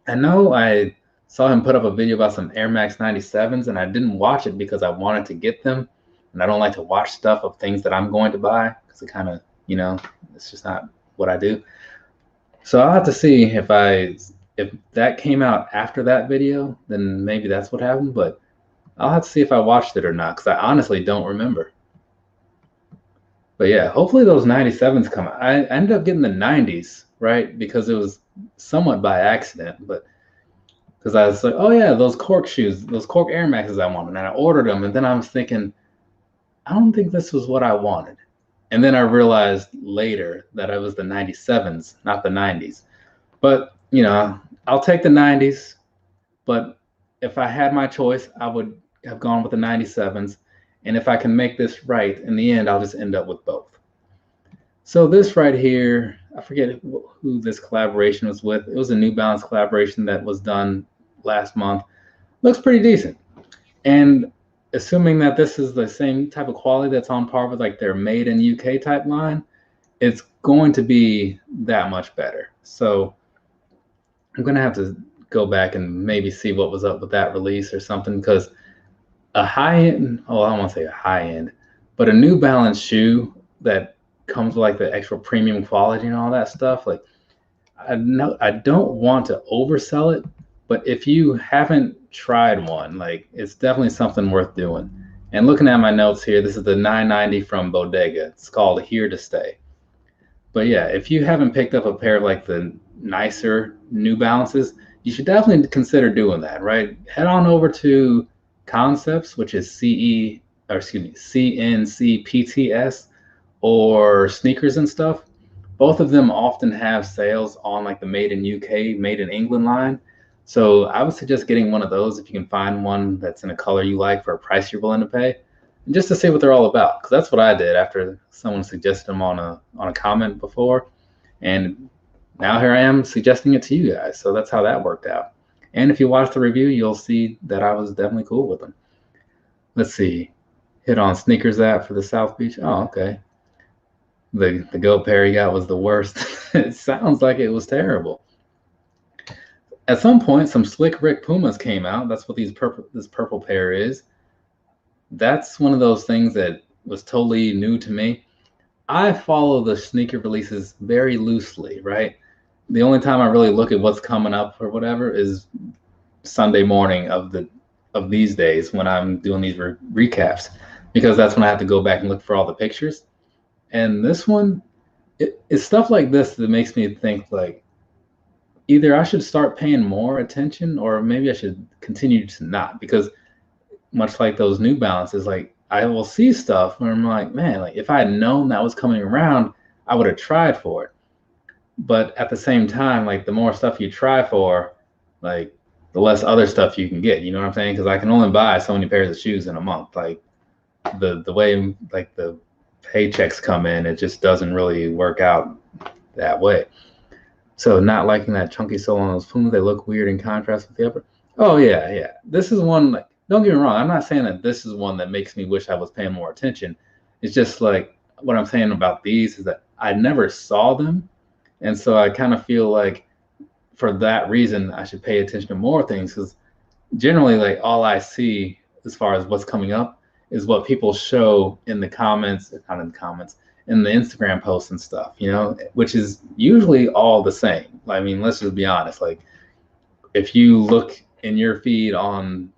I know I saw him put up a video about some Air Max 97s, and I didn't watch it because I wanted to get them. And I don't like to watch stuff of things that I'm going to buy, because it kind of, you know, it's just not what I do. So I'll have to see if that came out after that video, then maybe that's what happened. But I'll have to see if I watched it or not, because I honestly don't remember. But yeah, hopefully those 97s come out. I ended up getting the 90s, right? Because it was somewhat by accident, but because I was like, oh yeah, those cork shoes, those cork Air Maxes I wanted, and I ordered them, and then I was thinking, I don't think this was what I wanted. And then I realized later that it was the 97s, not the 90s. But, you know, I'll take the 90s, but if I had my choice, I would have gone with the 97s. And if I can make this right, in the end, I'll just end up with both. So this right here, I forget who this collaboration was with. It was a New Balance collaboration that was done last month. Looks pretty decent. And assuming that this is the same type of quality that's on par with like their made in UK type line, it's going to be that much better. So I'm going to have to go back and maybe see what was up with that release or something, because a high-end, oh, I don't want to say a high-end, but a New Balance shoe that comes with like the extra premium quality and all that stuff, like I don't want to oversell it, but if you haven't tried one, like it's definitely something worth doing. And looking at my notes here, this is the 990 from Bodega. It's called Here to Stay. But yeah, if you haven't picked up a pair of like the nicer New Balances, you should definitely consider doing that, right? Head on over to Concepts, which is CNCPTS, or Sneakers and Stuff. Both of them often have sales on like the Made in UK, Made in England line. So I would suggest getting one of those if you can find one that's in a color you like for a price you're willing to pay, and just to see what they're all about. Because that's what I did after someone suggested them on a comment before, and now here I am suggesting it to you guys. So that's how that worked out. And if you watch the review, you'll see that I was definitely cool with them. Let's see. Hit on Sneakers app for the South Beach. Oh, okay. The GOAT pair he got was the worst. It sounds like it was terrible. At some point, some Slick Rick Pumas came out. That's what this purple pair is. That's one of those things that was totally new to me. I follow the sneaker releases very loosely, right? The only time I really look at what's coming up or whatever is Sunday morning of these days when I'm doing these recaps, because that's when I have to go back and look for all the pictures. And this one, it's stuff like this that makes me think like either I should start paying more attention or maybe I should continue to not, because much like those New Balances, like I will see stuff where I'm like, man, like if I had known that was coming around, I would have tried for it. But at the same time, like the more stuff you try for, like the less other stuff you can get. You know what I'm saying? Because I can only buy so many pairs of shoes in a month. Like the way like the paychecks come in, it just doesn't really work out that way. So not liking that chunky sole on those Pumas, they look weird in contrast with the upper. Oh yeah. This is one, like, don't get me wrong, I'm not saying that this is one that makes me wish I was paying more attention. It's just like what I'm saying about these is that I never saw them. And so I kind of feel like for that reason, I should pay attention to more things, because generally, like all I see as far as what's coming up is what people show in the comments, not in the comments, in the Instagram posts and stuff, you know, which is usually all the same. I mean, let's just be honest. Like if you look in your feed on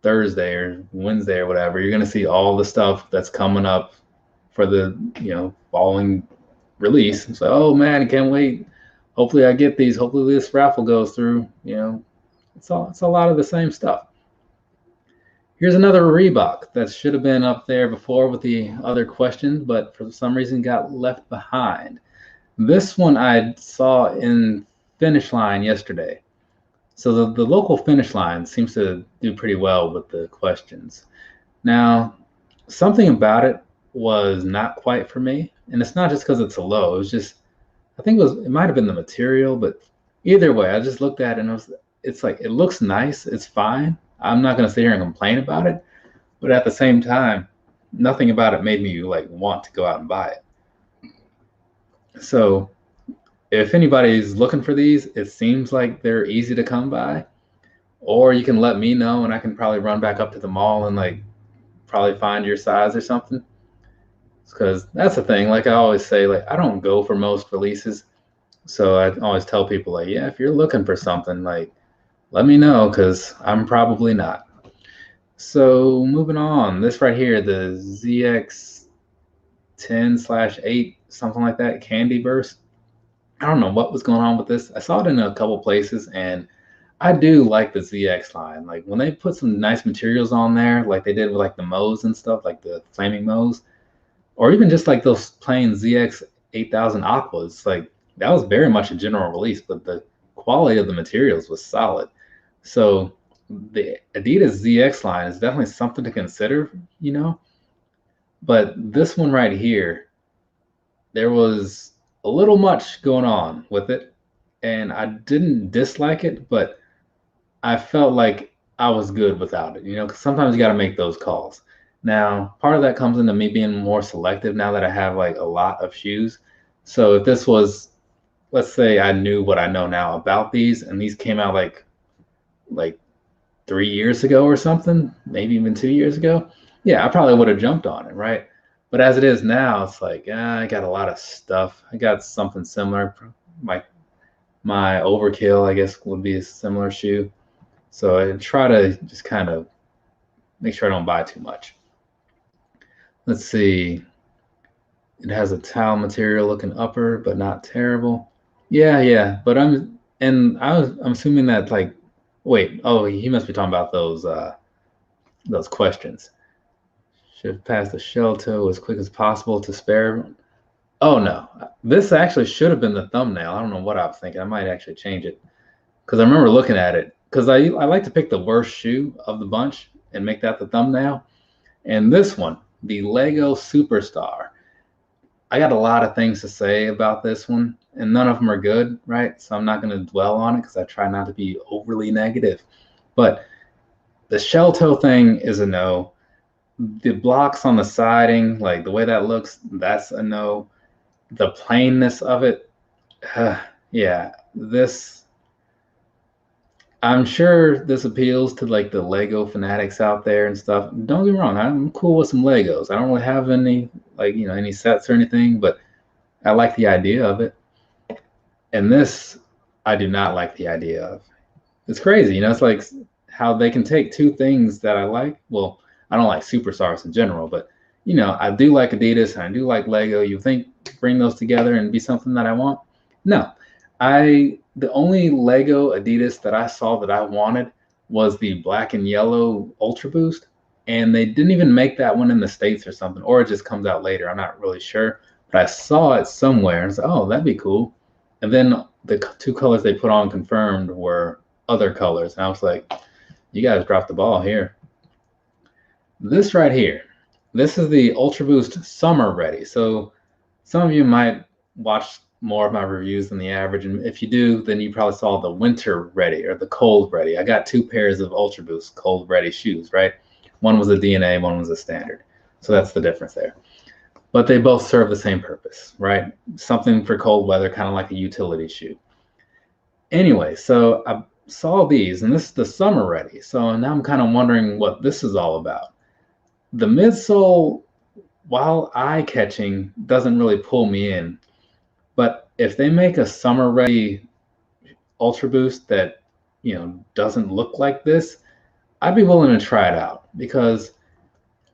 Thursday or Wednesday or whatever, you're going to see all the stuff that's coming up for the, you know, following release. So, oh man, I can't wait. Hopefully I get these. Hopefully this raffle goes through. You know, it's a lot of the same stuff. Here's another Reebok that should have been up there before with the other questions, but for some reason got left behind. This one I saw in Finish Line yesterday. So the local Finish Line seems to do pretty well with the questions. Now, something about it was not quite for me, and it's not just because it's a low. It was just, I think it might have been the material, but either way, I just looked at it and it's like, it looks nice, it's fine. I'm not going to sit here and complain about it, but at the same time, nothing about it made me like want to go out and buy it. So if anybody's looking for these, it seems like they're easy to come by, or you can let me know and I can probably run back up to the mall and like probably find your size or something. Because that's the thing, like I always say, like I don't go for most releases. So I always tell people like, yeah, if you're looking for something, like let me know, because I'm probably not. So moving on, this right here, the ZX10/8, something like that, Candy Burst. I don't know what was going on with this. I saw it in a couple places, and I do like the ZX line. Like when they put some nice materials on there, like they did with like the Moes and stuff, like the Flaming Moes, or even just like those plain ZX 8000 Aquas, like that was very much a general release, but the quality of the materials was solid. So the Adidas ZX line is definitely something to consider, you know. But this one right here, there was a little much going on with it, and I didn't dislike it, but I felt like I was good without it, you know, because sometimes you got to make those calls. Now, part of that comes into me being more selective now that I have like a lot of shoes. So if this was, let's say I knew what I know now about these, and these came out like 3 years ago or something, maybe even 2 years ago, yeah, I probably would have jumped on it, right? But as it is now, it's like, I got a lot of stuff. I got something similar. My Overkill, I guess, would be a similar shoe. So I try to just kind of make sure I don't buy too much. Let's see. It has a towel material looking upper, but not terrible. Yeah. But I'm assuming that like, wait, oh, he must be talking about those questions. Should pass the shell toe as quick as possible to spare. Oh no, this actually should have been the thumbnail. I don't know what I was thinking. I might actually change it, because I remember looking at it, because I like to pick the worst shoe of the bunch and make that the thumbnail. And this one, the Lego Superstar, I got a lot of things to say about this one, and none of them are good, right? So I'm not going to dwell on it because I try not to be overly negative. But the shell toe thing is a no. The blocks on the siding, like the way that looks, that's a no. The plainness of it, yeah, this, I'm sure this appeals to like the Lego fanatics out there and stuff. Don't get me wrong, I'm cool with some Legos. I don't really have any, like, you know, any sets or anything, but I like the idea of it. And this, I do not like the idea of. It's crazy, it's like how they can take two things that I like. Well, I don't like superstars in general, but I do like Adidas and I do like Lego. You think bring those together and be something that I want? No. The only Lego Adidas that I saw that I wanted was the black and yellow Ultra Boost, and they didn't even make that one in the States or something, or it just comes out later. I'm not really sure, but I saw it somewhere and I was like, oh, that'd be cool. And then the two colors they put on confirmed were other colors, and I was like, you guys dropped the ball here. This right here, this is the Ultra Boost Summer Ready. So some of you might watch more of my reviews than the average, and if you do, then you probably saw the Winter Ready or the Cold Ready. I got two pairs of Ultra Boost Cold Ready shoes, right? One was a DNA, one was a standard. So that's the difference there. But they both serve the same purpose, right? Something for cold weather, kind of like a utility shoe. Anyway, so I saw these, and this is the Summer Ready. So now I'm kind of wondering what this is all about. The midsole, while eye-catching, doesn't really pull me in. But if they make a Summer Ready Ultra Boost that, doesn't look like this, I'd be willing to try it out, because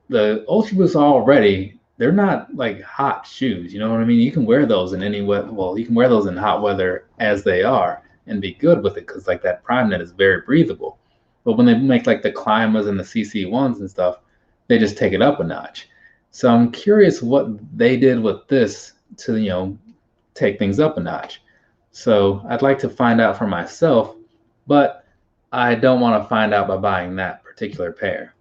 the Ultra Boosts already, they're not like hot shoes. You know what I mean? You can wear those in any weather. Well, you can wear those in hot weather as they are and be good with it, because like that Prime Knit is very breathable. But when they make like the Climbers and the CC1s and stuff, they just take it up a notch. So I'm curious what they did with this to, take things up a notch. So I'd like to find out for myself, but I don't want to find out by buying that particular pair.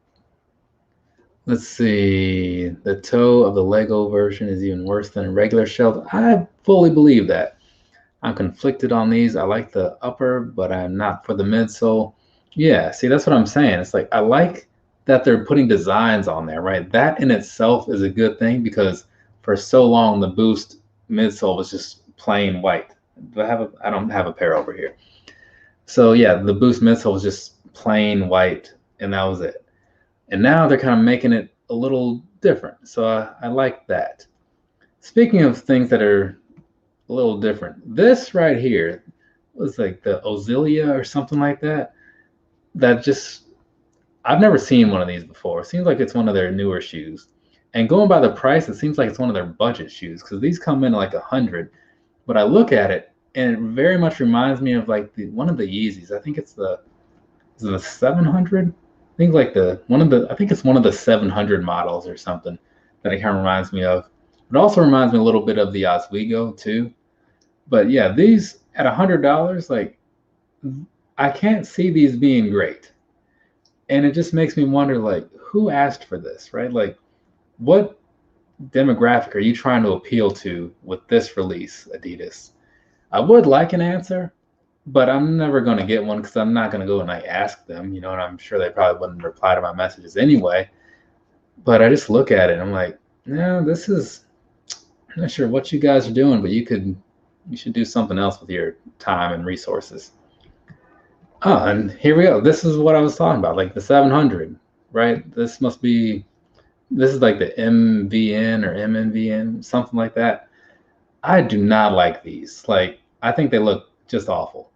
Let's see. The toe of the Lego version is even worse than a regular shell. I fully believe that. I'm conflicted on these. I like the upper, but I'm not for the midsole. Yeah, see, that's what I'm saying. It's like I like that they're putting designs on there, right? That in itself is a good thing, because for so long the Boost midsole was just plain white. I don't have a pair over here. So yeah, the Boost midsole was just plain white, and that was it. And now they're kind of making it a little different. So I like that. Speaking of things that are a little different, this right here was like the Osilia or something like that. I've never seen one of these before. It seems like it's one of their newer shoes. And going by the price, it seems like it's one of their budget shoes, because these come in like $100. But I look at it, and it very much reminds me of like one of the Yeezys. I think it's the 700. I think it's one of the 700 models or something that it kind of reminds me of. It also reminds me a little bit of the Oswego too. But yeah, these at $100, like I can't see these being great. And it just makes me wonder, like, who asked for this, right? Like, what demographic are you trying to appeal to with this release, Adidas? I would like an answer, but I'm never going to get one, because I'm not going to go and like ask them, and I'm sure they probably wouldn't reply to my messages anyway. But I just look at it and I'm like, yeah, I'm not sure what you guys are doing, but you should do something else with your time and resources. Oh, and here we go. This is what I was talking about, like the 700, right? This is like the MVN or MNVN, something like that. I do not like these. Like, I think they look just awful.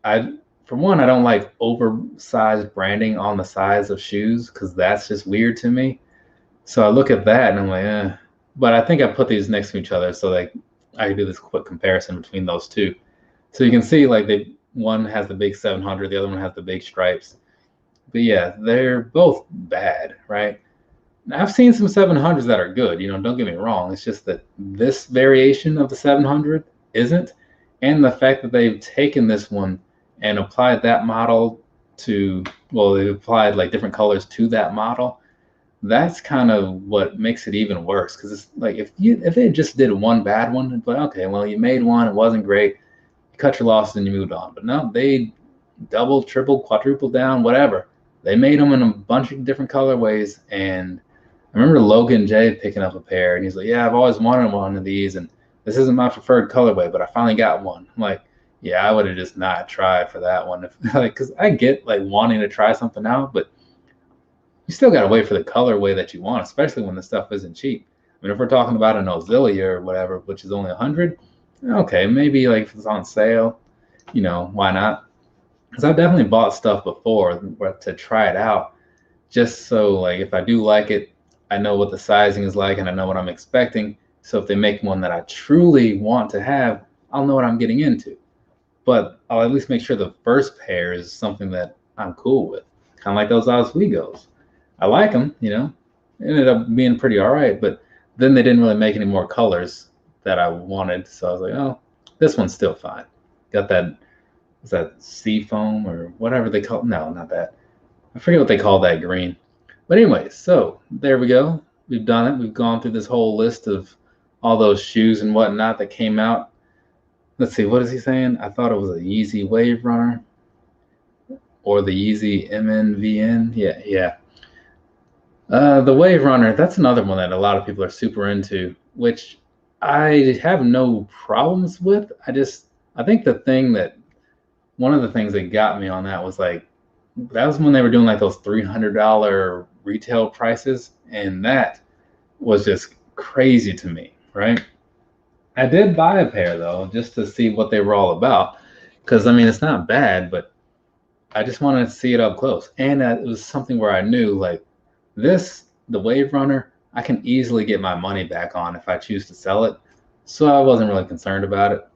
For one, I don't like oversized branding on the sides of shoes, because that's just weird to me. So I look at that and I'm like, eh. But I think I put these next to each other so like I can do this quick comparison between those two. So you can see like one has the big 700, the other one has the big stripes. But yeah, they're both bad, right? Now, I've seen some 700s that are good, don't get me wrong. It's just that this variation of the 700 isn't. And the fact that they've taken this one and applied that model they've applied like different colors to that model. That's kind of what makes it even worse, because it's like if they just did one bad one, but okay, well, you made one, it wasn't great, you cut your losses and you moved on. But no, they double, triple, quadruple down, whatever. They made them in a bunch of different colorways. And I remember Logan J picking up a pair, and he's like, yeah, I've always wanted one of these, and this isn't my preferred colorway, but I finally got one. I'm like, yeah, I would have just not tried for that one, because I get like wanting to try something out, but you still got to wait for the colorway that you want, especially when the stuff isn't cheap. I mean, if we're talking about an Osilia or whatever, which is only $100, okay, maybe like if it's on sale, why not? because I've definitely bought stuff before to try it out, just so like if I do like it, I know what the sizing is like and I know what I'm expecting. So if they make one that I truly want to have, I'll know what I'm getting into. But I'll at least make sure the first pair is something that I'm cool with. Kind of like those Oswego's. I like them, you know. Ended up being pretty all right, but then they didn't really make any more colors that I wanted, so I was like, oh, this one's still fine. Got that, is that sea foam or whatever they call it? No, not that. I forget what they call that green. But anyway, so there we go. We've done it. We've gone through this whole list of all those shoes and whatnot that came out. Let's see, what is he saying? I thought it was a Yeezy Wave Runner or the Yeezy MNVN. Yeah. The Wave Runner, that's another one that a lot of people are super into, which I have no problems with. I think one of the things that got me on that was like, that was when they were doing like those $300 retail prices, and that was just crazy to me, right? I did buy a pair though, just to see what they were all about, because I mean, it's not bad, but I just wanted to see it up close. And it was something where I knew like the Wave Runner, I can easily get my money back on if I choose to sell it. So I wasn't really concerned about it.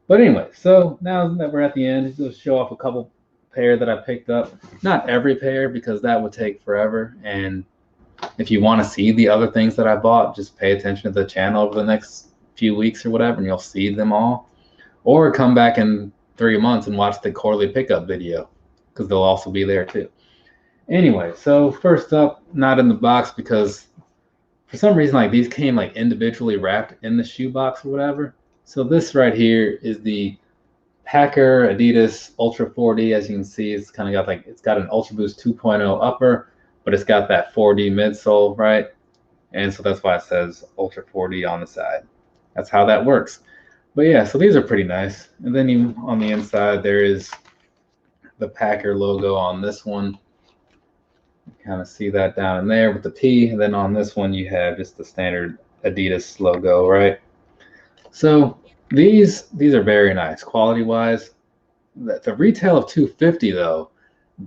But anyway, so now that we're at the end, just show off a couple pair that I picked up. Not every pair, because that would take forever. And if you want to see the other things that I bought, just pay attention to the channel over the next few weeks or whatever, and you'll see them all. Or come back in 3 months and watch the quarterly pickup video, because they'll also be there too. Anyway, so first up, not in the box, because for some reason like these came like individually wrapped in the shoe box or whatever. So this right here is the Packer Adidas Ultra 4D. As you can see, it's kind of got like, it's got an Ultra Boost 2.0 upper, but it's got that 4D midsole, right? And so that's why it says Ultra 4D on the side. That's how that works. But yeah, so these are pretty nice. And then on the inside, there is the Packer logo on this one. You kind of see that down in there with the P. And then on this one, you have just the standard Adidas logo, right? So these are very nice quality wise. The retail of $250 though,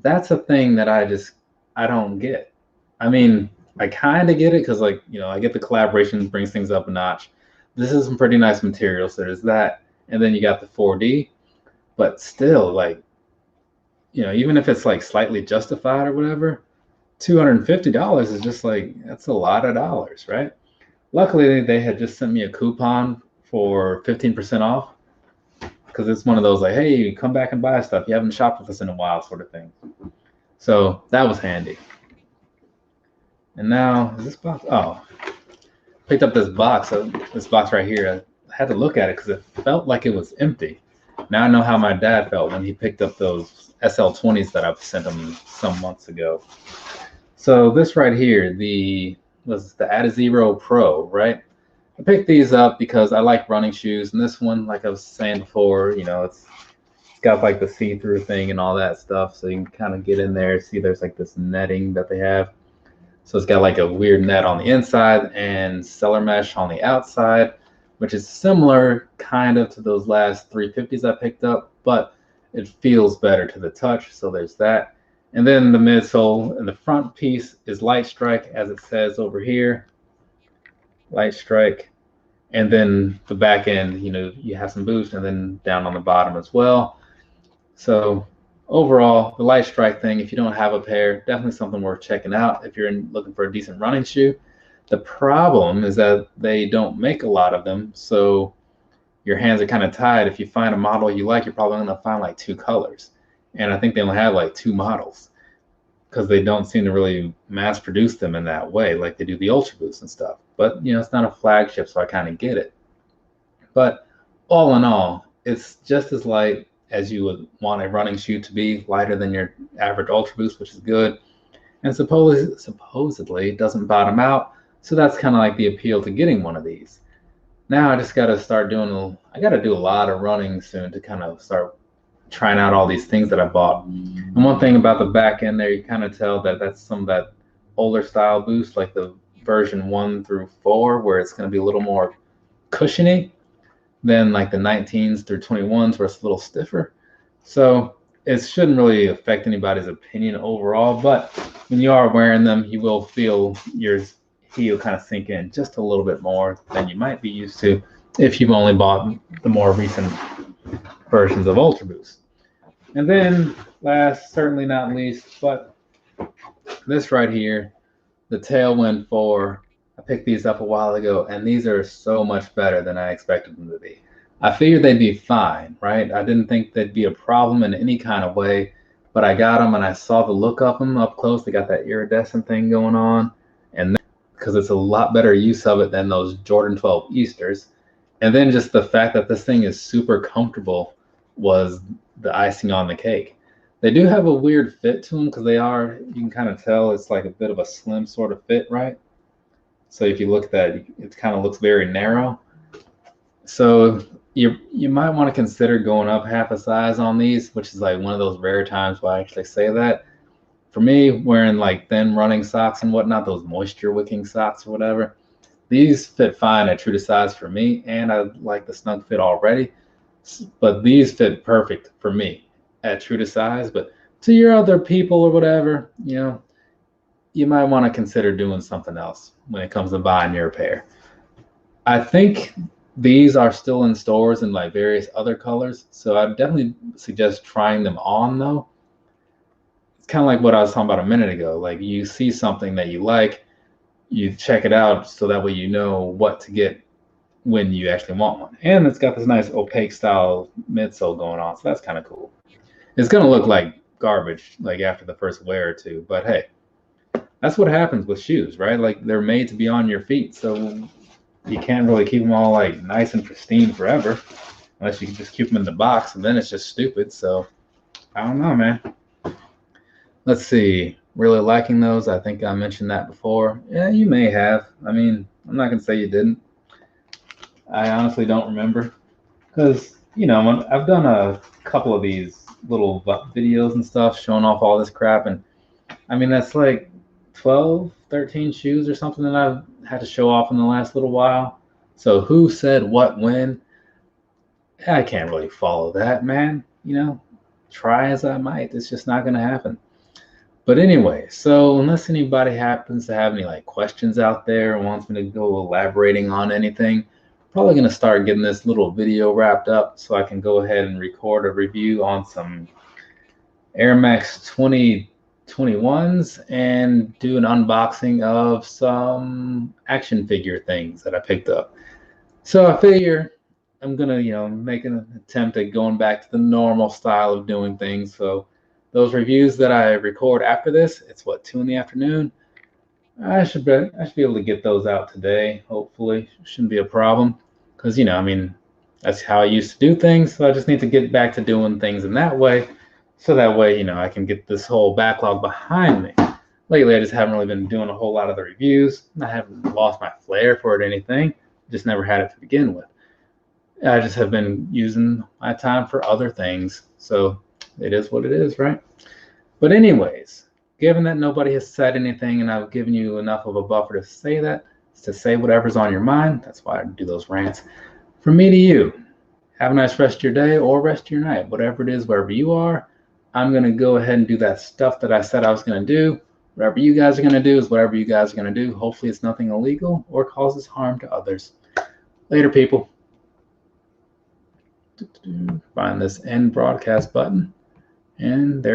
that's a thing that I don't get. I mean, I kind of get it because like, you know, I get the collaborations, brings things up a notch. This is some pretty nice material, so there's that. And then you got the 4D, but still, like, you know, even if it's like slightly justified or whatever, $250 is just like, that's a lot of dollars, right? Luckily, they had just sent me a coupon for 15% off, because it's one of those like, hey, come back and buy stuff. You haven't shopped with us in a while sort of thing. So that was handy. And now, is this box? Oh, picked up this box right here. I had to look at it because it felt like it was empty. Now I know how my dad felt when he picked up those SL20s that I've sent him some months ago. So this right here, was the Adizero Pro, right? I picked these up because I like running shoes, and this one, like I was saying before, you know, it's got like the see-through thing and all that stuff, so you can kind of get in there. See, there's like this netting that they have. So it's got like a weird net on the inside and cellar mesh on the outside, which is similar kind of to those last 350s I picked up, but it feels better to the touch. So there's that. And then the midsole and the front piece is Light Strike, as it says over here. Light Strike. And then the back end, you know, you have some boost, and then down on the bottom as well. So overall, the Light Strike thing, if you don't have a pair, definitely something worth checking out if you're looking for a decent running shoe. The problem is that they don't make a lot of them, so your hands are kind of tied. If you find a model you like, you're probably going to find like 2 colors. And I think they only have like 2 models, because they don't seem to really mass produce them in that way like they do the Ultra Boost and stuff. But, you know, it's not a flagship, so I kind of get it. But all in all, it's just as light as you would want a running shoe to be, lighter than your average Ultra Boost, which is good. And supposedly doesn't bottom out, so that's kind of like the appeal to getting one of these. Now I just got to start I got to do a lot of running soon to kind of start trying out all these things that I bought. And one thing about the back end there, you kind of tell that that's some of that older style boost, like the version 1 through 4, where it's going to be a little more cushiony than like the 19s through 21s, where it's a little stiffer. So it shouldn't really affect anybody's opinion overall, but when you are wearing them, you will feel your heel kind of sink in just a little bit more than you might be used to if you've only bought the more recent versions of Ultra Boost. And then last, certainly not least, but this right here, the Tailwind 4, I picked these up a while ago, and these are so much better than I expected them to be. I figured they'd be fine, right? I didn't think they'd be a problem in any kind of way, but I got them and I saw the look of them up close. They got that iridescent thing going on, and because it's a lot better use of it than those Jordan 12 Easters. And then just the fact that this thing is super comfortable was the icing on the cake. They do have a weird fit to them because they are, you can kind of tell it's like a bit of a slim sort of fit, right? So if you look at that, it kind of looks very narrow. So you might want to consider going up half a size on these, which is like one of those rare times where I actually say that. For me, wearing like thin running socks and whatnot, those moisture wicking socks or whatever, these fit fine at true to size for me, and I like the snug fit already. But these fit perfect for me at true to size. But to your other people or whatever, you might want to consider doing something else when it comes to buying your pair. I think these are still in stores in like various other colors, so I definitely suggest trying them on though. It's kind of like what I was talking about a minute ago. Like you see something that you like, you check it out so that way you know what to get when you actually want one. And it's got this nice opaque style midsole going on, so that's kind of cool. It's going to look like garbage like after the first wear or two, but hey, that's what happens with shoes, right? Like they're made to be on your feet, so you can't really keep them all like nice and pristine forever unless you can just keep them in the box, and then it's just stupid. So I don't know, man. Let's see. Really liking those. I think I mentioned that before. Yeah, you may have. I mean, I'm not gonna say you didn't. I honestly don't remember because I've done a couple of these little videos and stuff showing off all this crap, and I mean that's like 12, 13 shoes or something that I've had to show off in the last little while. So who said what when? I can't really follow that, man. Try as I might, it's just not going to happen. But anyway, so unless anybody happens to have any like questions out there and wants me to go elaborating on anything, I'm probably going to start getting this little video wrapped up so I can go ahead and record a review on some Air Max 2021s and do an unboxing of some action figure things that I picked up. So I figure I'm gonna, make an attempt at going back to the normal style of doing things. So those reviews that I record after this, it's 2 p.m. I should be able to get those out today. Hopefully, shouldn't be a problem because that's how I used to do things. So I just need to get back to doing things in that way. So that way, I can get this whole backlog behind me. Lately, I just haven't really been doing a whole lot of the reviews. I haven't lost my flair for it or anything. Just never had it to begin with. I just have been using my time for other things. So it is what it is, right? But anyways, given that nobody has said anything and I've given you enough of a buffer to say that, to say whatever's on your mind, that's why I do those rants. From me to you, have a nice rest of your day or rest of your night, whatever it is, wherever you are. I'm going to go ahead and do that stuff that I said I was going to do. Whatever you guys are going to do is whatever you guys are going to do. Hopefully it's nothing illegal or causes harm to others. Later, people. Find this end broadcast button, and there